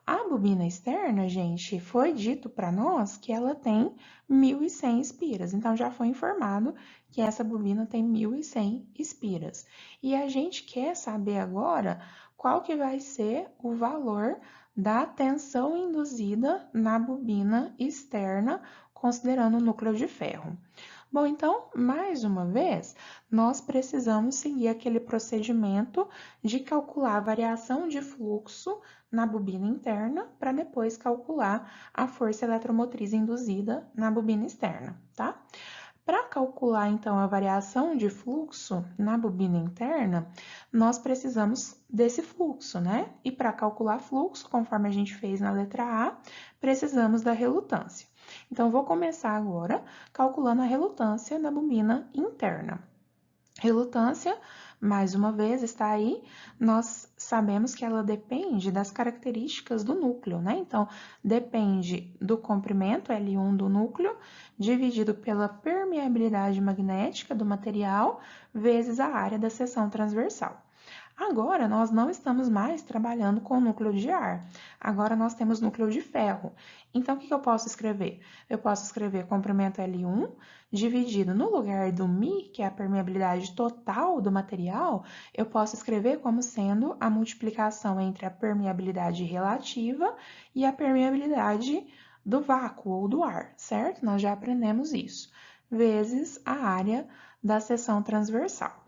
A bobina externa, gente, foi dito para nós que ela tem 1.100 espiras. Então, já foi informado que essa bobina tem 1.100 espiras. E a gente quer saber agora qual que vai ser o valor da tensão induzida na bobina externa, considerando o núcleo de ferro. Bom, então, mais uma vez, nós precisamos seguir aquele procedimento de calcular a variação de fluxo na bobina interna para depois calcular a força eletromotriz induzida na bobina externa, tá? Para calcular, então, a variação de fluxo na bobina interna, nós precisamos desse fluxo, né? E para calcular fluxo, conforme a gente fez na letra A, precisamos da relutância. Então, vou começar agora calculando a relutância da bobina interna. Relutância, mais uma vez, está aí, nós sabemos que ela depende das características do núcleo, né? Então, depende do comprimento L1 do núcleo, dividido pela permeabilidade magnética do material, vezes a área da seção transversal. Agora, nós não estamos mais trabalhando com o núcleo de ar. Agora, nós temos núcleo de ferro. Então, o que eu posso escrever? Eu posso escrever comprimento L1 dividido no lugar do μ, que é a permeabilidade total do material, eu posso escrever como sendo a multiplicação entre a permeabilidade relativa e a permeabilidade do vácuo ou do ar, certo? Nós já aprendemos isso. Vezes a área da seção transversal.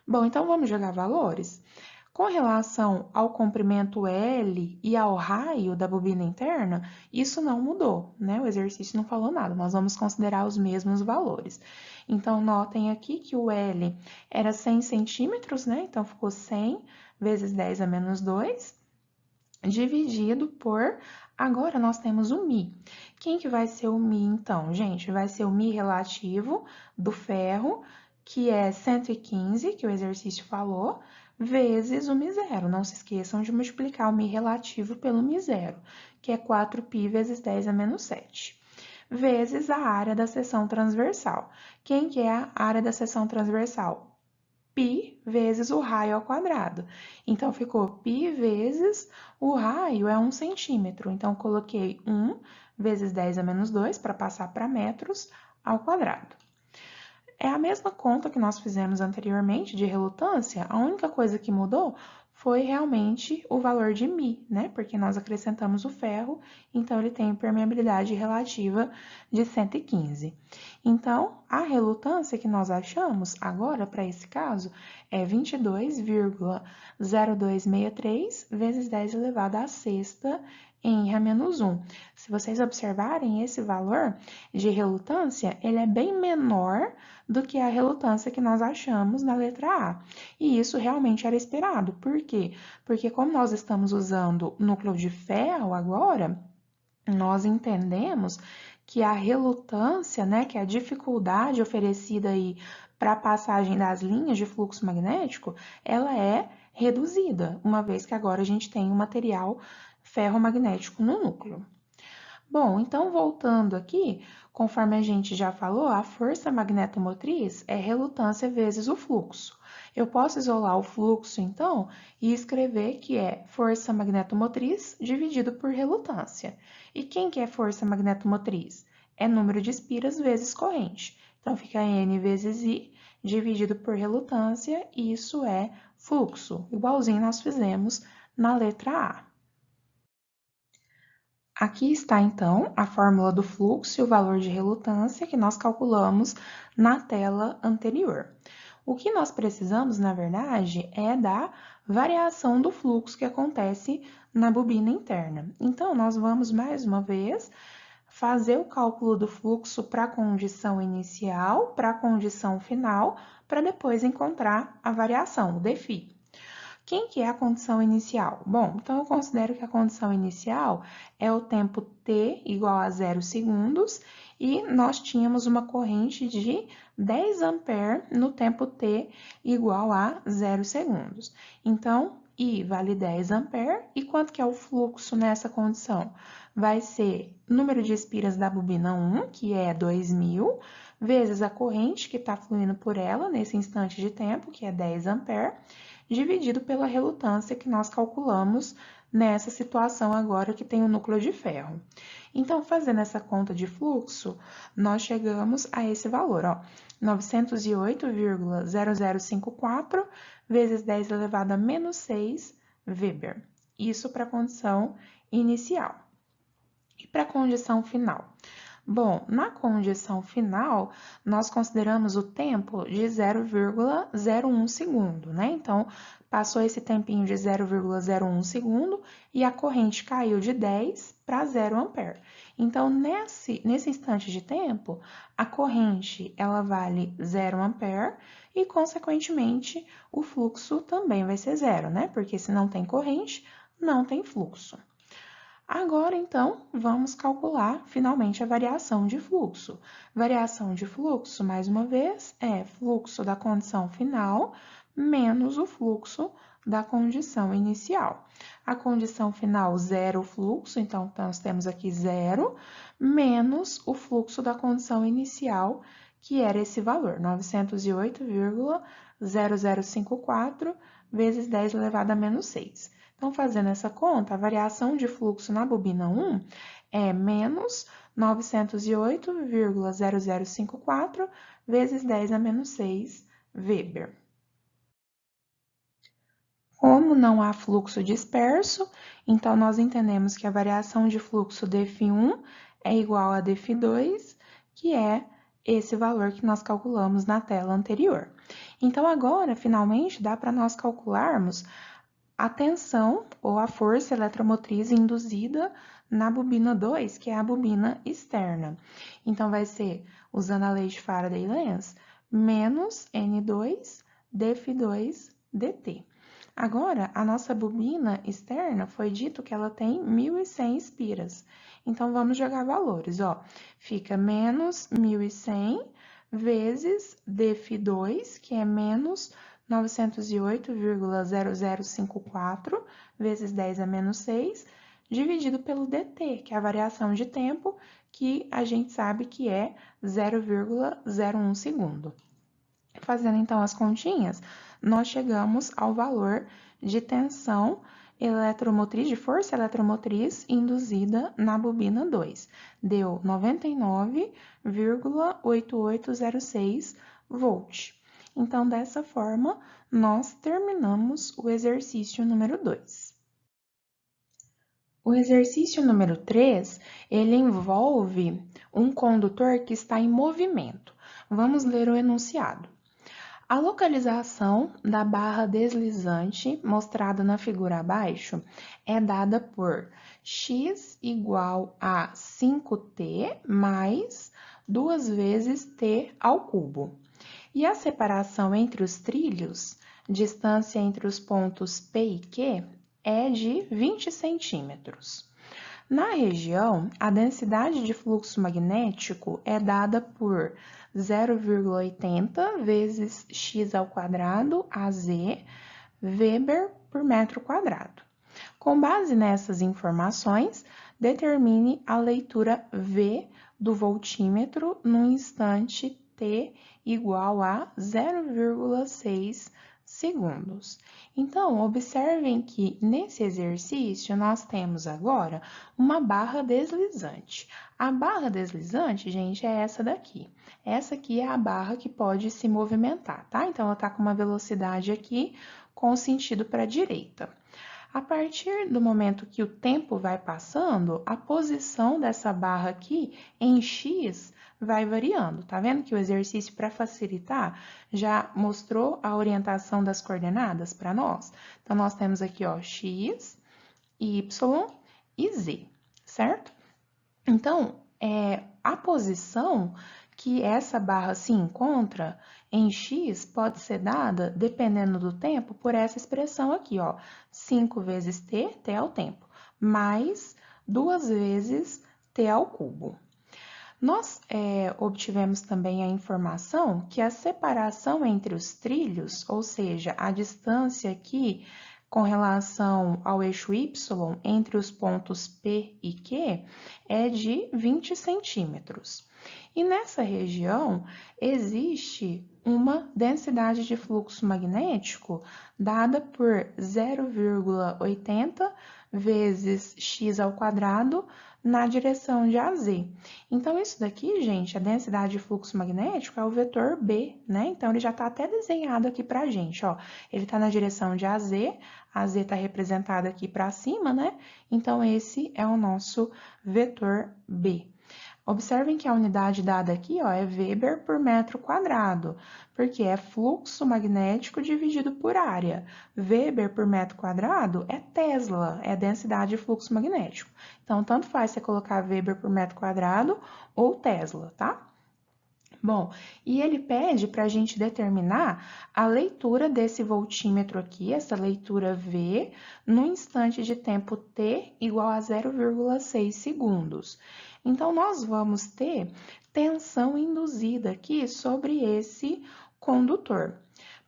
Bom, então vamos jogar valores? Com relação ao comprimento L e ao raio da bobina interna, isso não mudou, né? O exercício não falou nada, nós vamos considerar os mesmos valores. Então, notem aqui que o L era 100 centímetros, né? Então, ficou 100 vezes 10 a menos 2, dividido por... Agora, nós temos o μ. Quem que vai ser o μ, então? Gente, vai ser o μ relativo do ferro, que é 115, que o exercício falou, vezes o μ0. Não se esqueçam de multiplicar o μ relativo pelo μ0, que é 4π vezes 10 a menos 7, vezes a área da seção transversal. Quem que é a área da seção transversal? Π vezes o raio ao quadrado. Então, ficou π vezes o raio é 1 centímetro. Então, coloquei 1 vezes 10 a menos 2 para passar para metros ao quadrado. É a mesma conta que nós fizemos anteriormente de relutância, a única coisa que mudou foi realmente o valor de μ, né? Porque nós acrescentamos o ferro, então ele tem permeabilidade relativa de 115. Então, a relutância que nós achamos agora, para esse caso, é 22,0263 vezes 10 elevado à sexta em Rh-1. Se vocês observarem esse valor de relutância, ele é bem menor do que a relutância que nós achamos na letra A. E isso realmente era esperado. Por quê? Porque como nós estamos usando núcleo de ferro agora, nós entendemos que a relutância, né, que é a dificuldade oferecida aí para a passagem das linhas de fluxo magnético, ela é reduzida, uma vez que agora a gente tem um material ferromagnético no núcleo. Bom, então voltando aqui, conforme a gente já falou, a força magnetomotriz é relutância vezes o fluxo. Eu posso isolar o fluxo, então, e escrever que é força magnetomotriz dividido por relutância. E quem que é força magnetomotriz? É número de espiras vezes corrente. Então, fica N vezes I dividido por relutância, e isso é fluxo, igualzinho nós fizemos na letra A. Aqui está, então, a fórmula do fluxo e o valor de relutância que nós calculamos na tela anterior. O que nós precisamos, na verdade, é da variação do fluxo que acontece na bobina interna. Então, nós vamos, mais uma vez, fazer o cálculo do fluxo para a condição inicial, para a condição final, para depois encontrar a variação, o dφ. Quem que é a condição inicial? Bom, então eu considero que a condição inicial é o tempo t igual a 0 segundos e nós tínhamos uma corrente de 10 ampere no tempo t igual a 0 segundos. Então, I vale 10 ampere e quanto que é o fluxo nessa condição? Vai ser o número de espiras da bobina 1, que é 2000, vezes a corrente que está fluindo por ela nesse instante de tempo, que é 10 ampere, dividido pela relutância que nós calculamos nessa situação agora que tem o núcleo de ferro. Então, fazendo essa conta de fluxo, nós chegamos a esse valor, ó, 908,0054 vezes 10 elevado a menos 6 Weber. Isso para a condição inicial. E para a condição final? Bom, na condição final, nós consideramos o tempo de 0,01 segundo, né? Então, passou esse tempinho de 0,01 segundo e a corrente caiu de 10 para 0 ampere. Então, nesse instante de tempo, a corrente, ela vale 0 ampere e, consequentemente, o fluxo também vai ser zero, né? Porque se não tem corrente, não tem fluxo. Agora, então, vamos calcular finalmente a variação de fluxo. Variação de fluxo, mais uma vez, é fluxo da condição final menos o fluxo da condição inicial. A condição final, zero fluxo, então nós temos aqui zero, menos o fluxo da condição inicial, que era esse valor, 908,0054 vezes 10 elevado a menos 6. Então, fazendo essa conta, a variação de fluxo na bobina 1 é menos 908,0054 vezes 10 a menos 6 Weber. Como não há fluxo disperso, então nós entendemos que a variação de fluxo dφ1 é igual a dφ2, que é esse valor que nós calculamos na tela anterior. Então, agora, finalmente, dá para nós calcularmos a tensão ou a força eletromotriz induzida na bobina 2, que é a bobina externa. Então, vai ser, usando a lei de Faraday-Lenz, menos N2 dφ2 dt. Agora, a nossa bobina externa foi dito que ela tem 1.100 espiras. Então, vamos jogar valores, ó. Fica menos 1.100 vezes dφ2, que é menos 908,0054 vezes 10 a menos 6, dividido pelo dt, que é a variação de tempo, que a gente sabe que é 0,01 segundo. Fazendo, então, as continhas, nós chegamos ao valor de tensão eletromotriz, de força eletromotriz induzida na bobina 2. Deu 99,8806 volt. Então, dessa forma, nós terminamos o exercício número 2. O exercício número 3, ele envolve um condutor que está em movimento. Vamos ler o enunciado. A localização da barra deslizante, mostrada na figura abaixo, é dada por x igual a 5t mais 2 vezes t ao cubo. E a separação entre os trilhos, distância entre os pontos P e Q, é de 20 centímetros. Na região, a densidade de fluxo magnético é dada por 0,80 vezes x ao quadrado, AZ, Weber por metro quadrado. Com base nessas informações, determine a leitura V do voltímetro no instante t igual a 0,6 segundos. Então, observem que nesse exercício nós temos agora uma barra deslizante. A barra deslizante, gente, é essa daqui. Essa aqui é a barra que pode se movimentar, tá? Então, ela está com uma velocidade aqui com sentido para a direita. A partir do momento que o tempo vai passando, a posição dessa barra aqui em X vai variando. Tá vendo que o exercício, para facilitar, já mostrou a orientação das coordenadas para nós? Então, nós temos aqui, ó, X, Y e Z, certo? Então, a posição que essa barra se encontra em X pode ser dada, dependendo do tempo, por essa expressão aqui, ó, 5 vezes t, t ao tempo, mais 2 vezes t ao cubo. Nós obtivemos também a informação que a separação entre os trilhos, ou seja, a distância aqui com relação ao eixo Y entre os pontos P e Q é de 20 centímetros. E nessa região existe uma densidade de fluxo magnético dada por 0,80 vezes x ao quadrado na direção de AZ. Então, isso daqui, gente, a densidade de fluxo magnético é o vetor B, né? Então, ele já está até desenhado aqui para a gente, ó. Ele está na direção de AZ está representado aqui para cima, né? Então, esse é o nosso vetor B. Observem que a unidade dada aqui, ó, é Weber por metro quadrado, porque é fluxo magnético dividido por área. Weber por metro quadrado é Tesla, é a densidade de fluxo magnético. Então, tanto faz você colocar Weber por metro quadrado ou Tesla, tá? Bom, e ele pede para a gente determinar a leitura desse voltímetro aqui, essa leitura V, no instante de tempo t igual a 0,6 segundos. Então, nós vamos ter tensão induzida aqui sobre esse condutor.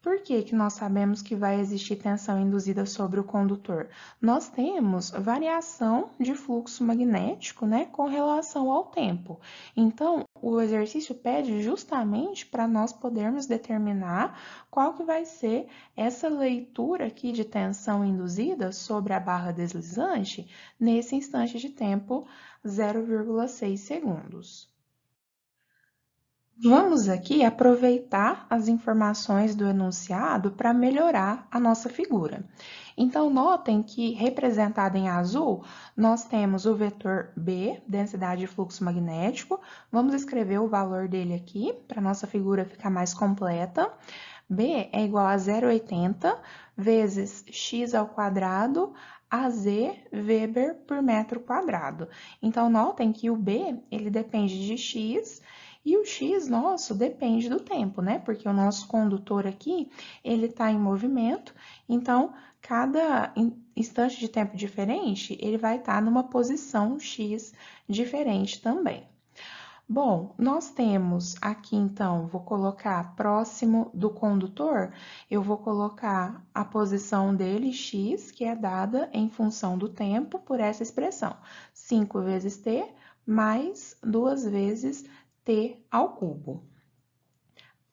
Por que que nós sabemos que vai existir tensão induzida sobre o condutor? Nós temos variação de fluxo magnético, né, com relação ao tempo. Então, o exercício pede justamente para nós podermos determinar qual que vai ser essa leitura aqui de tensão induzida sobre a barra deslizante nesse instante de tempo 0,6 segundos. Vamos aqui aproveitar as informações do enunciado para melhorar a nossa figura. Então, notem que, representado em azul, nós temos o vetor B, densidade de fluxo magnético. Vamos escrever o valor dele aqui, para a nossa figura ficar mais completa. B é igual a 0,80 vezes x ao quadrado AZ Weber por metro quadrado. Então, notem que o B, ele depende de x, e o x nosso depende do tempo, né? Porque o nosso condutor aqui, ele está em movimento, então, cada instante de tempo diferente, ele vai estar numa posição x diferente também. Bom, nós temos aqui, então, vou colocar próximo do condutor, eu vou colocar a posição dele, x, que é dada em função do tempo por essa expressão, 5 vezes t mais 2 vezes t ao cubo.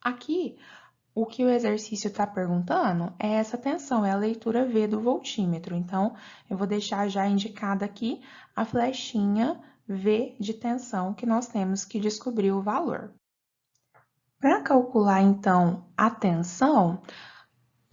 Aqui, o que o exercício está perguntando é essa tensão, é a leitura V do voltímetro. Então, eu vou deixar já indicada aqui a flechinha V de tensão que nós temos que descobrir o valor. Para calcular, então, a tensão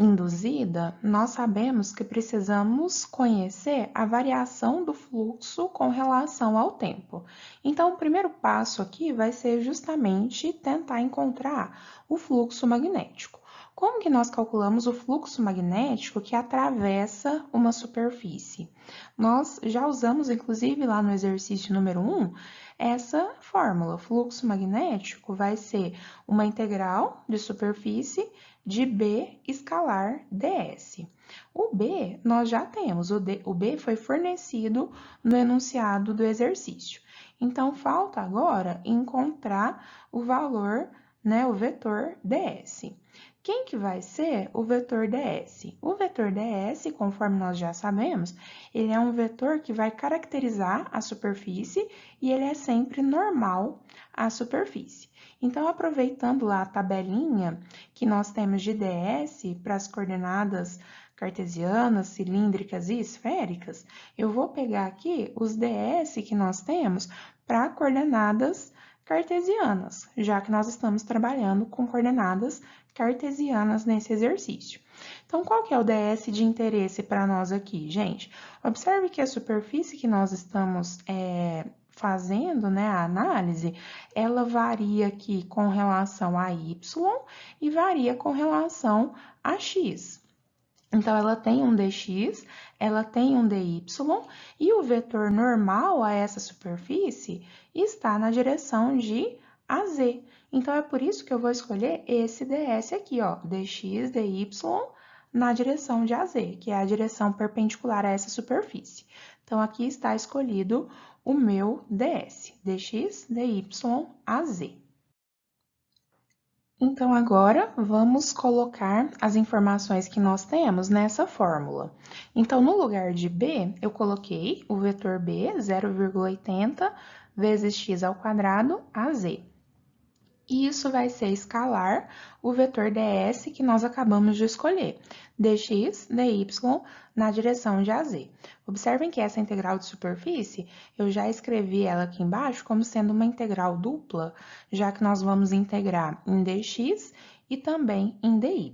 induzida, nós sabemos que precisamos conhecer a variação do fluxo com relação ao tempo. Então, o primeiro passo aqui vai ser justamente tentar encontrar o fluxo magnético. Como que nós calculamos o fluxo magnético que atravessa uma superfície? Nós já usamos, inclusive, lá no exercício número 1, essa fórmula. Fluxo magnético vai ser uma integral de superfície de B escalar ds. O B nós já temos, o B foi fornecido no enunciado do exercício. Então, falta agora encontrar o valor, né, o vetor ds. Quem que vai ser o vetor ds? O vetor ds, conforme nós já sabemos, ele é um vetor que vai caracterizar a superfície e ele é sempre normal à superfície. Então, aproveitando lá a tabelinha que nós temos de ds para as coordenadas cartesianas, cilíndricas e esféricas, eu vou pegar aqui os ds que nós temos para coordenadas cartesianas, já que nós estamos trabalhando com coordenadas cartesianas nesse exercício. Então, qual que é o DS de interesse para nós aqui, gente? Observe que a superfície que nós estamos fazendo, né, a análise, ela varia aqui com relação a y e varia com relação a x. Então, ela tem um dx, ela tem um dy, e o vetor normal a essa superfície está na direção de AZ. Então, é por isso que eu vou escolher esse ds aqui, ó, dx, dy, na direção de AZ, que é a direção perpendicular a essa superfície. Então, aqui está escolhido o meu ds, dx, dy, AZ. Então, agora, vamos colocar as informações que nós temos nessa fórmula. Então, no lugar de b, eu coloquei o vetor b, 0,80 vezes x ao quadrado, AZ. E isso vai ser escalar o vetor ds que nós acabamos de escolher, dx, dy, na direção de AZ. Observem que essa integral de superfície, eu já escrevi ela aqui embaixo como sendo uma integral dupla, já que nós vamos integrar em dx e também em dy.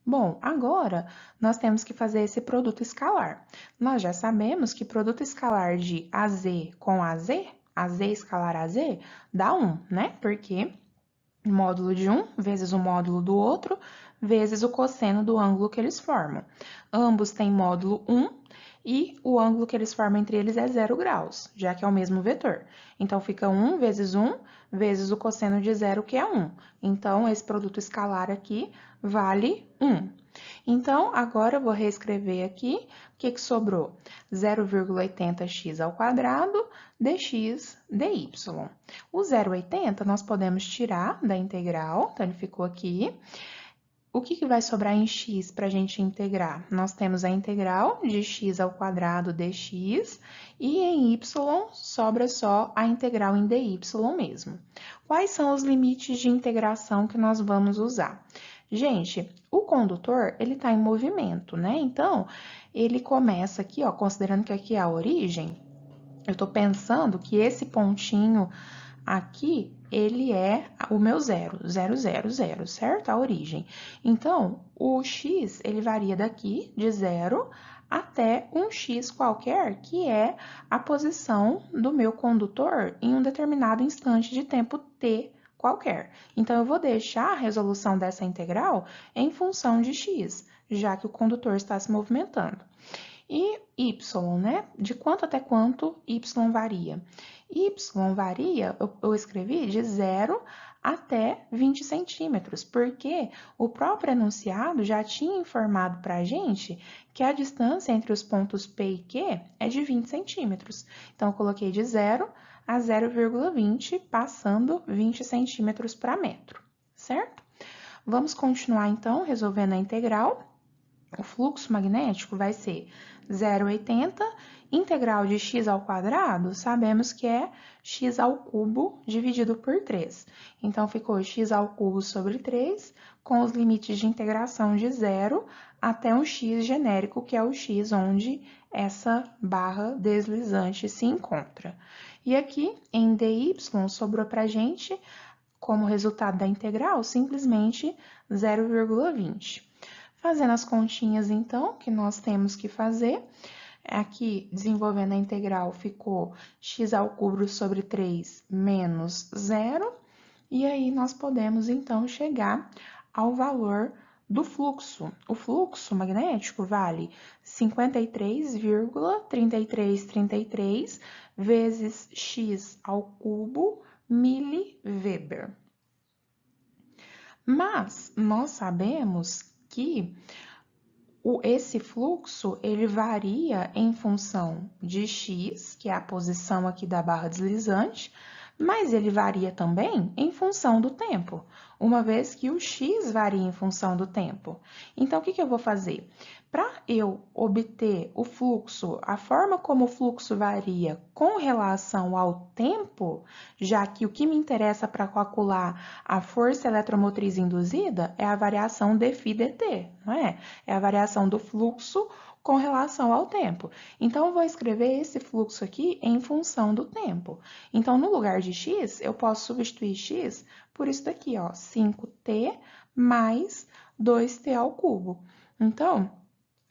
Bom, agora nós temos que fazer esse produto escalar. Nós já sabemos que produto escalar de AZ com AZ escalar AZ, dá 1, né? Porque o módulo de um vezes o módulo do outro, vezes o cosseno do ângulo que eles formam. Ambos têm módulo 1 e o ângulo que eles formam entre eles é 0 graus, já que é o mesmo vetor. Então, fica 1 vezes o cosseno de 0, que é 1. Então, esse produto escalar aqui vale 1. Então, agora eu vou reescrever aqui, o que sobrou? 0,80x ao quadrado dx dy. O 0,80 nós podemos tirar da integral, então ele ficou aqui. O que vai sobrar em x para a gente integrar? Nós temos a integral de x ao quadrado dx e em y sobra só a integral em dy mesmo. Quais são os limites de integração que nós vamos usar? Gente, o condutor, ele está em movimento, né? Então, ele começa aqui, ó, considerando que aqui é a origem, eu estou pensando que esse pontinho aqui, ele é o meu 0, 0, 0, 0, certo? A origem. Então, o x, ele varia daqui de 0 até um x qualquer, que é a posição do meu condutor em um determinado instante de tempo t qualquer. Então, eu vou deixar a resolução dessa integral em função de x, já que o condutor está se movimentando. E y, né? De quanto até quanto y varia? Y varia, eu escrevi de 0 até 20 centímetros, porque o próprio enunciado já tinha informado para a gente que a distância entre os pontos P e Q é de 20 centímetros. Então, eu coloquei de 0 a 0,20, passando 20 centímetros para metro, certo? Vamos continuar, então, resolvendo a integral. O fluxo magnético vai ser 0,80, integral de x ao quadrado, sabemos que é x ao cubo dividido por 3. Então, ficou x ao cubo sobre 3, com os limites de integração de 0 até um x genérico, que é o x onde essa barra deslizante se encontra. E aqui, em dy, sobrou para a gente, como resultado da integral, simplesmente 0,20. Fazendo as continhas, então, que nós temos que fazer, aqui, desenvolvendo a integral, ficou x ao cubo sobre 3 menos 0, e aí nós podemos, então, chegar ao valor do fluxo. O fluxo magnético vale 53,3333 vezes x ao cubo miliweber. Mas nós sabemos que esse fluxo, ele varia em função de x, que é a posição aqui da barra deslizante, mas ele varia também em função do tempo. uma vez que o x varia em função do tempo. Então, o que eu vou fazer? Para eu obter o fluxo, a forma como o fluxo varia com relação ao tempo, já que o que me interessa para calcular a força eletromotriz induzida é a variação dφ/dt, não é? É a variação do fluxo com relação ao tempo. Então, eu vou escrever esse fluxo aqui em função do tempo. Então, no lugar de x, eu posso substituir x por isso daqui, ó, 5t mais 2t ao cubo. Então,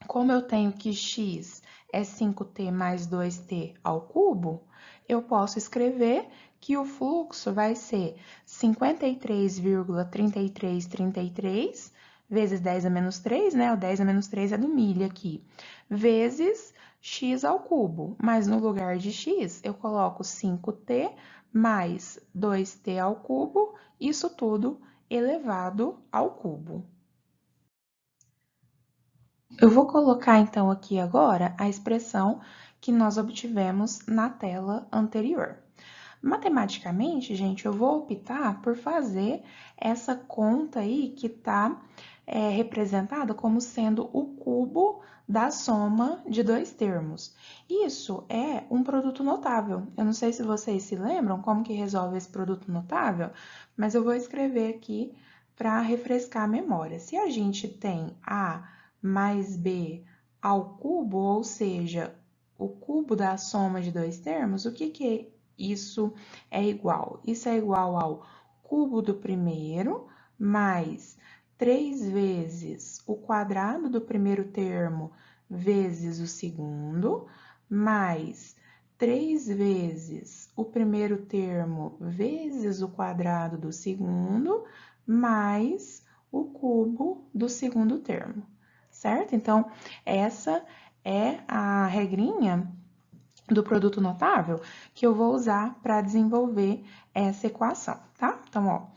como eu tenho que x é 5t mais 2t ao cubo, eu posso escrever que o fluxo vai ser 53,3333 vezes 10 a menos 3, né? O 10 a menos 3 é do milho aqui, vezes x ao cubo. Mas no lugar de x, eu coloco 5t mais 2t ao cubo, isso tudo elevado ao cubo. Eu vou colocar, então, aqui agora a expressão que nós obtivemos na tela anterior. Matematicamente, gente, eu vou optar por fazer essa conta aí que está representada como sendo o cubo da soma de dois termos. Isso é um produto notável. Eu não sei se vocês se lembram como que resolve esse produto notável, mas eu vou escrever aqui para refrescar a memória. Se a gente tem A mais B ao cubo, ou seja, o cubo da soma de dois termos, o que isso é igual? Isso é igual ao cubo do primeiro mais 3 vezes o quadrado do primeiro termo vezes o segundo, mais 3 vezes o primeiro termo vezes o quadrado do segundo, mais o cubo do segundo termo, certo? Então, essa é a regrinha do produto notável que eu vou usar para desenvolver essa equação, tá? Então, ó,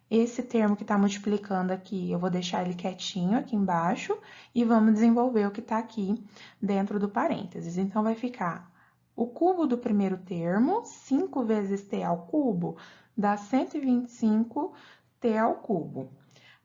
esse termo que está multiplicando aqui, eu vou deixar ele quietinho aqui embaixo e vamos desenvolver o que está aqui dentro do parênteses. Então, vai ficar o cubo do primeiro termo, 5 vezes t ao cubo, dá 125t ao cubo,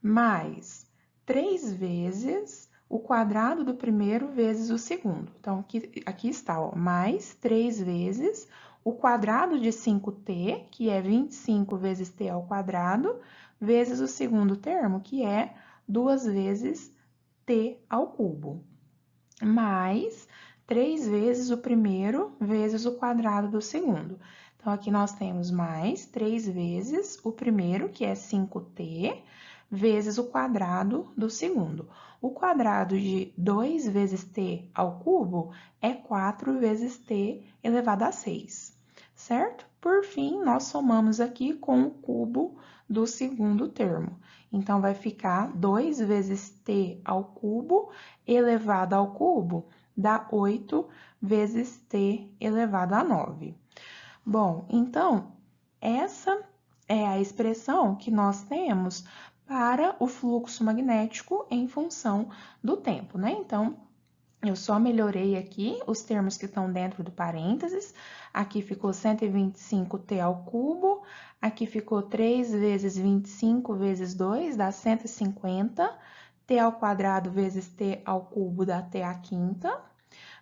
mais 3 vezes o quadrado do primeiro vezes o segundo. Então, aqui está, ó, mais 3 vezes o quadrado de 5t, que é 25 vezes t ao quadrado, vezes o segundo termo, que é 2 vezes t ao cubo, mais 3 vezes o primeiro vezes o quadrado do segundo. Então, aqui nós temos mais 3 vezes o primeiro, que é 5t, vezes o quadrado do segundo. O quadrado de 2 vezes t ao cubo é 4 vezes t elevado a 6, certo? Por fim, nós somamos aqui com o cubo do segundo termo. Então, vai ficar 2 vezes t ao cubo elevado ao cubo, dá 8 vezes t elevado a 9. Bom, então, essa é a expressão que nós temos para o fluxo magnético em função do tempo, né? Então, eu só melhorei aqui os termos que estão dentro do parênteses. Aqui ficou 125t ao cubo, aqui ficou 3 vezes 25 vezes 2, dá 150, t ao quadrado vezes t ao cubo dá t à quinta,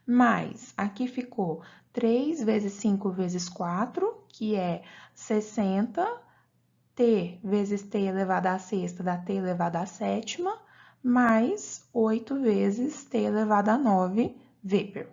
mais aqui ficou 3 vezes 5 vezes 4, que é 60, t vezes t elevado à sexta dá t elevado à sétima, mais 8 vezes t elevado a 9 Weber.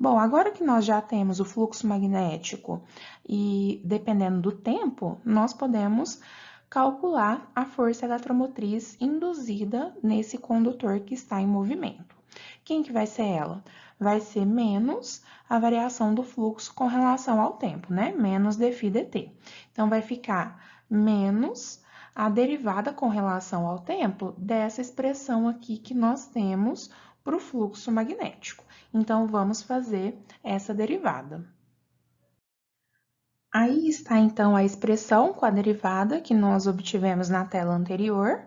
Bom, agora que nós já temos o fluxo magnético e dependendo do tempo, nós podemos calcular a força eletromotriz induzida nesse condutor que está em movimento. Quem que vai ser ela? Vai ser menos a variação do fluxo com relação ao tempo, né? Menos dφ/dt. Então, vai ficar menos a derivada com relação ao tempo dessa expressão aqui que nós temos para o fluxo magnético. Então, vamos fazer essa derivada. Aí está, então, a expressão com a derivada que nós obtivemos na tela anterior.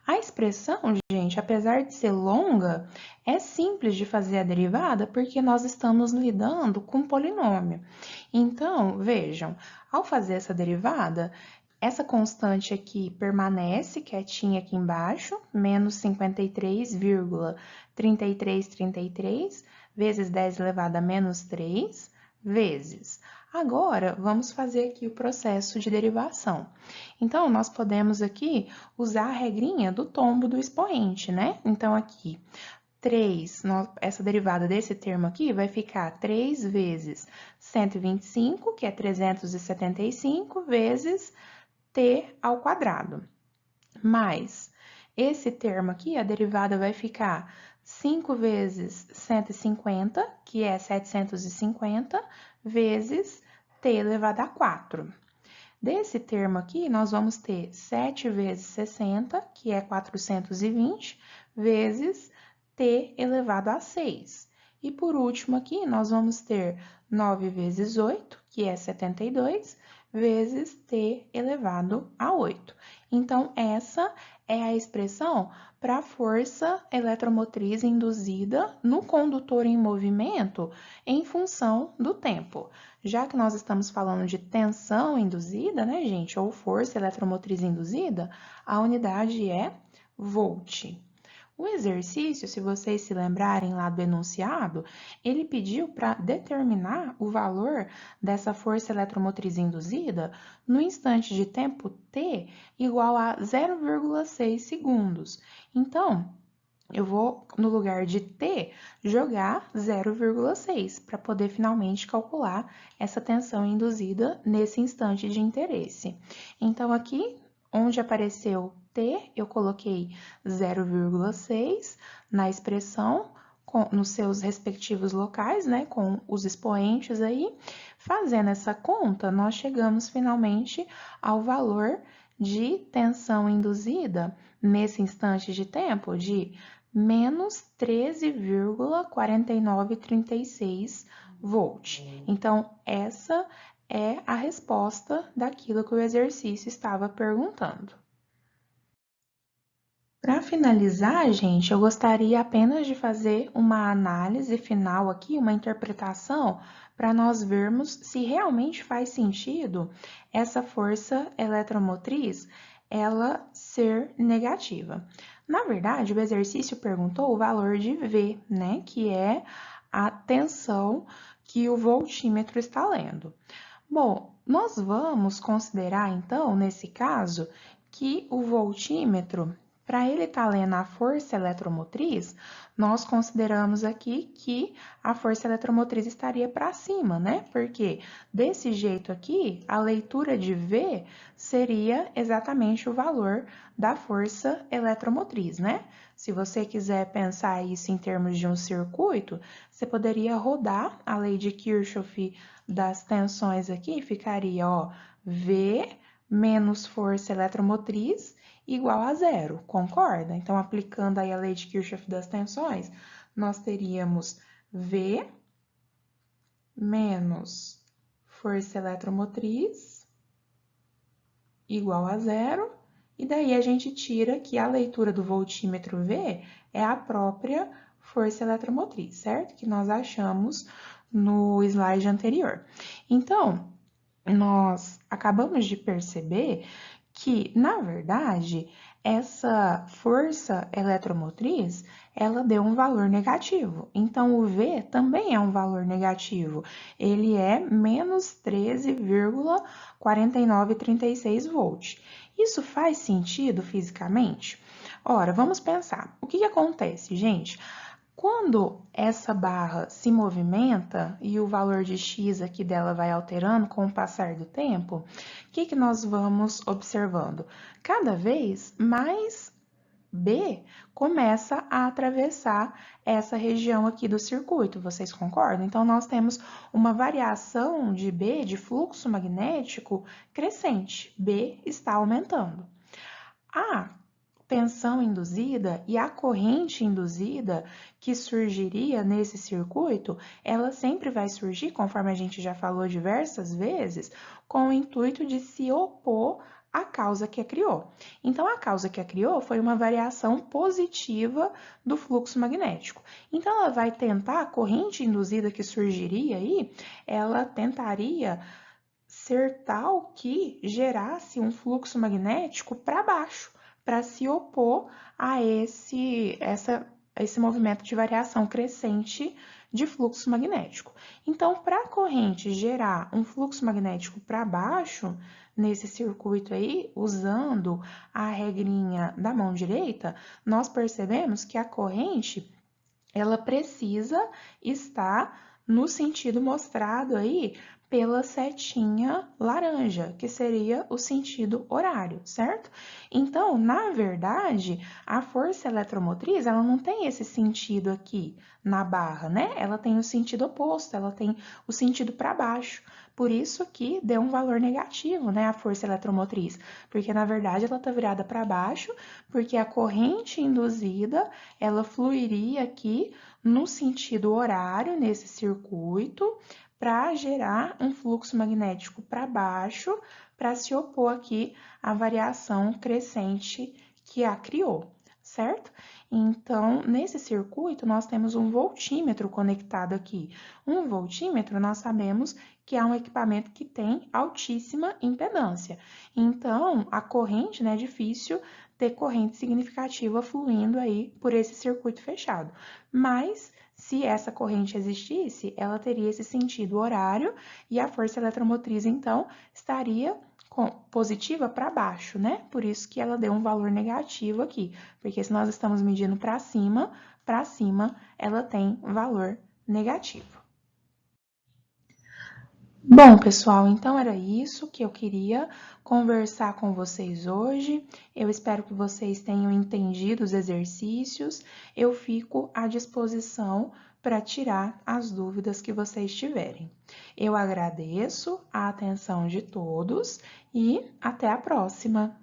A expressão, gente, apesar de ser longa, é simples de fazer a derivada porque nós estamos lidando com polinômio. Então, vejam, ao fazer essa derivada, Essa constante aqui permanece quietinha aqui embaixo, menos 53,3333 vezes 10 elevado a menos 3, vezes. Agora, vamos fazer aqui o processo de derivação. Então, nós podemos aqui usar a regrinha do tombo do expoente, né? Então, aqui, 3, essa derivada desse termo aqui vai ficar 3 vezes 125, que é 375, vezes t ao quadrado. Mais esse termo aqui, a derivada vai ficar 5 vezes 150, que é 750, vezes t elevado a 4. Desse termo aqui, nós vamos ter 7 vezes 60, que é 420, vezes t elevado a 6. E por último aqui, nós vamos ter 9 vezes 8, que é 72, vezes t elevado a 8. Então, essa é a expressão para a força eletromotriz induzida no condutor em movimento em função do tempo. Já que nós estamos falando de tensão induzida, né, gente, ou força eletromotriz induzida, a unidade é volt. O exercício, se vocês se lembrarem lá do enunciado, ele pediu para determinar o valor dessa força eletromotriz induzida no instante de tempo t igual a 0,6 segundos. Então, eu vou, no lugar de t, jogar 0,6 para poder finalmente calcular essa tensão induzida nesse instante de interesse. Então, aqui, onde apareceu t, eu coloquei 0,6 na expressão, nos seus respectivos locais, né, com os expoentes aí. Fazendo essa conta, nós chegamos finalmente ao valor de tensão induzida nesse instante de tempo de menos 13,4936 volt. Então, essa é a resposta daquilo que o exercício estava perguntando. Para finalizar, gente, eu gostaria apenas de fazer uma análise final aqui, uma interpretação, para nós vermos se realmente faz sentido essa força eletromotriz ela ser negativa. Na verdade, o exercício perguntou o valor de V, né, que é a tensão que o voltímetro está lendo. Bom, nós vamos considerar, então, nesse caso, que o voltímetro, para ele estar lendo a força eletromotriz, nós consideramos aqui que a força eletromotriz estaria para cima, né? Porque desse jeito aqui, a leitura de V seria exatamente o valor da força eletromotriz, né? Se você quiser pensar isso em termos de um circuito, você poderia rodar a lei de Kirchhoff das tensões aqui, ficaria, ó, V menos força eletromotriz igual a zero, concorda? Então, aplicando aí a lei de Kirchhoff das tensões, nós teríamos V menos força eletromotriz igual a zero, e daí a gente tira que a leitura do voltímetro V é a própria força eletromotriz, certo? Que nós achamos no slide anterior. Então, nós acabamos de perceber que, na verdade, essa força eletromotriz, ela deu um valor negativo. Então, o V também é um valor negativo. Ele é menos 13,4936 volts. Isso faz sentido fisicamente? Ora, vamos pensar. O que acontece, gente? Quando essa barra se movimenta e o valor de x aqui dela vai alterando com o passar do tempo, o que nós vamos observando? Cada vez mais B começa a atravessar essa região aqui do circuito, vocês concordam? Então, nós temos uma variação de B, de fluxo magnético, crescente. B está aumentando. A tensão induzida e a corrente induzida que surgiria nesse circuito, ela sempre vai surgir, conforme a gente já falou diversas vezes, com o intuito de se opor à causa que a criou. Então, a causa que a criou foi uma variação positiva do fluxo magnético. Então, ela vai tentar, a corrente induzida que surgiria aí, ela tentaria ser tal que gerasse um fluxo magnético para baixo, para se opor a esse movimento de variação crescente de fluxo magnético. Então, para a corrente gerar um fluxo magnético para baixo, nesse circuito aí, usando a regrinha da mão direita, nós percebemos que a corrente ela precisa estar no sentido mostrado aí pela setinha laranja, que seria o sentido horário, certo? Então, na verdade, a força eletromotriz, ela não tem esse sentido aqui na barra, né? Ela tem o sentido oposto, ela tem o sentido para baixo. Por isso que deu um valor negativo, né, a força eletromotriz, porque na verdade ela está virada para baixo, porque a corrente induzida, ela fluiria aqui no sentido horário, nesse circuito, para gerar um fluxo magnético para baixo, para se opor aqui à variação crescente que a criou, certo? Então, nesse circuito, nós temos um voltímetro conectado aqui. Um voltímetro, nós sabemos que é um equipamento que tem altíssima impedância. Então, a corrente, né, é difícil ter corrente significativa fluindo aí por esse circuito fechado. Mas, se essa corrente existisse, ela teria esse sentido horário e a força eletromotriz, então, estaria positiva para baixo, né? Por isso que ela deu um valor negativo aqui, porque se nós estamos medindo para cima ela tem valor negativo. Bom, pessoal, então era isso que eu queria conversar com vocês hoje. Eu espero que vocês tenham entendido os exercícios. Eu fico à disposição para tirar as dúvidas que vocês tiverem. Eu agradeço a atenção de todos e até a próxima!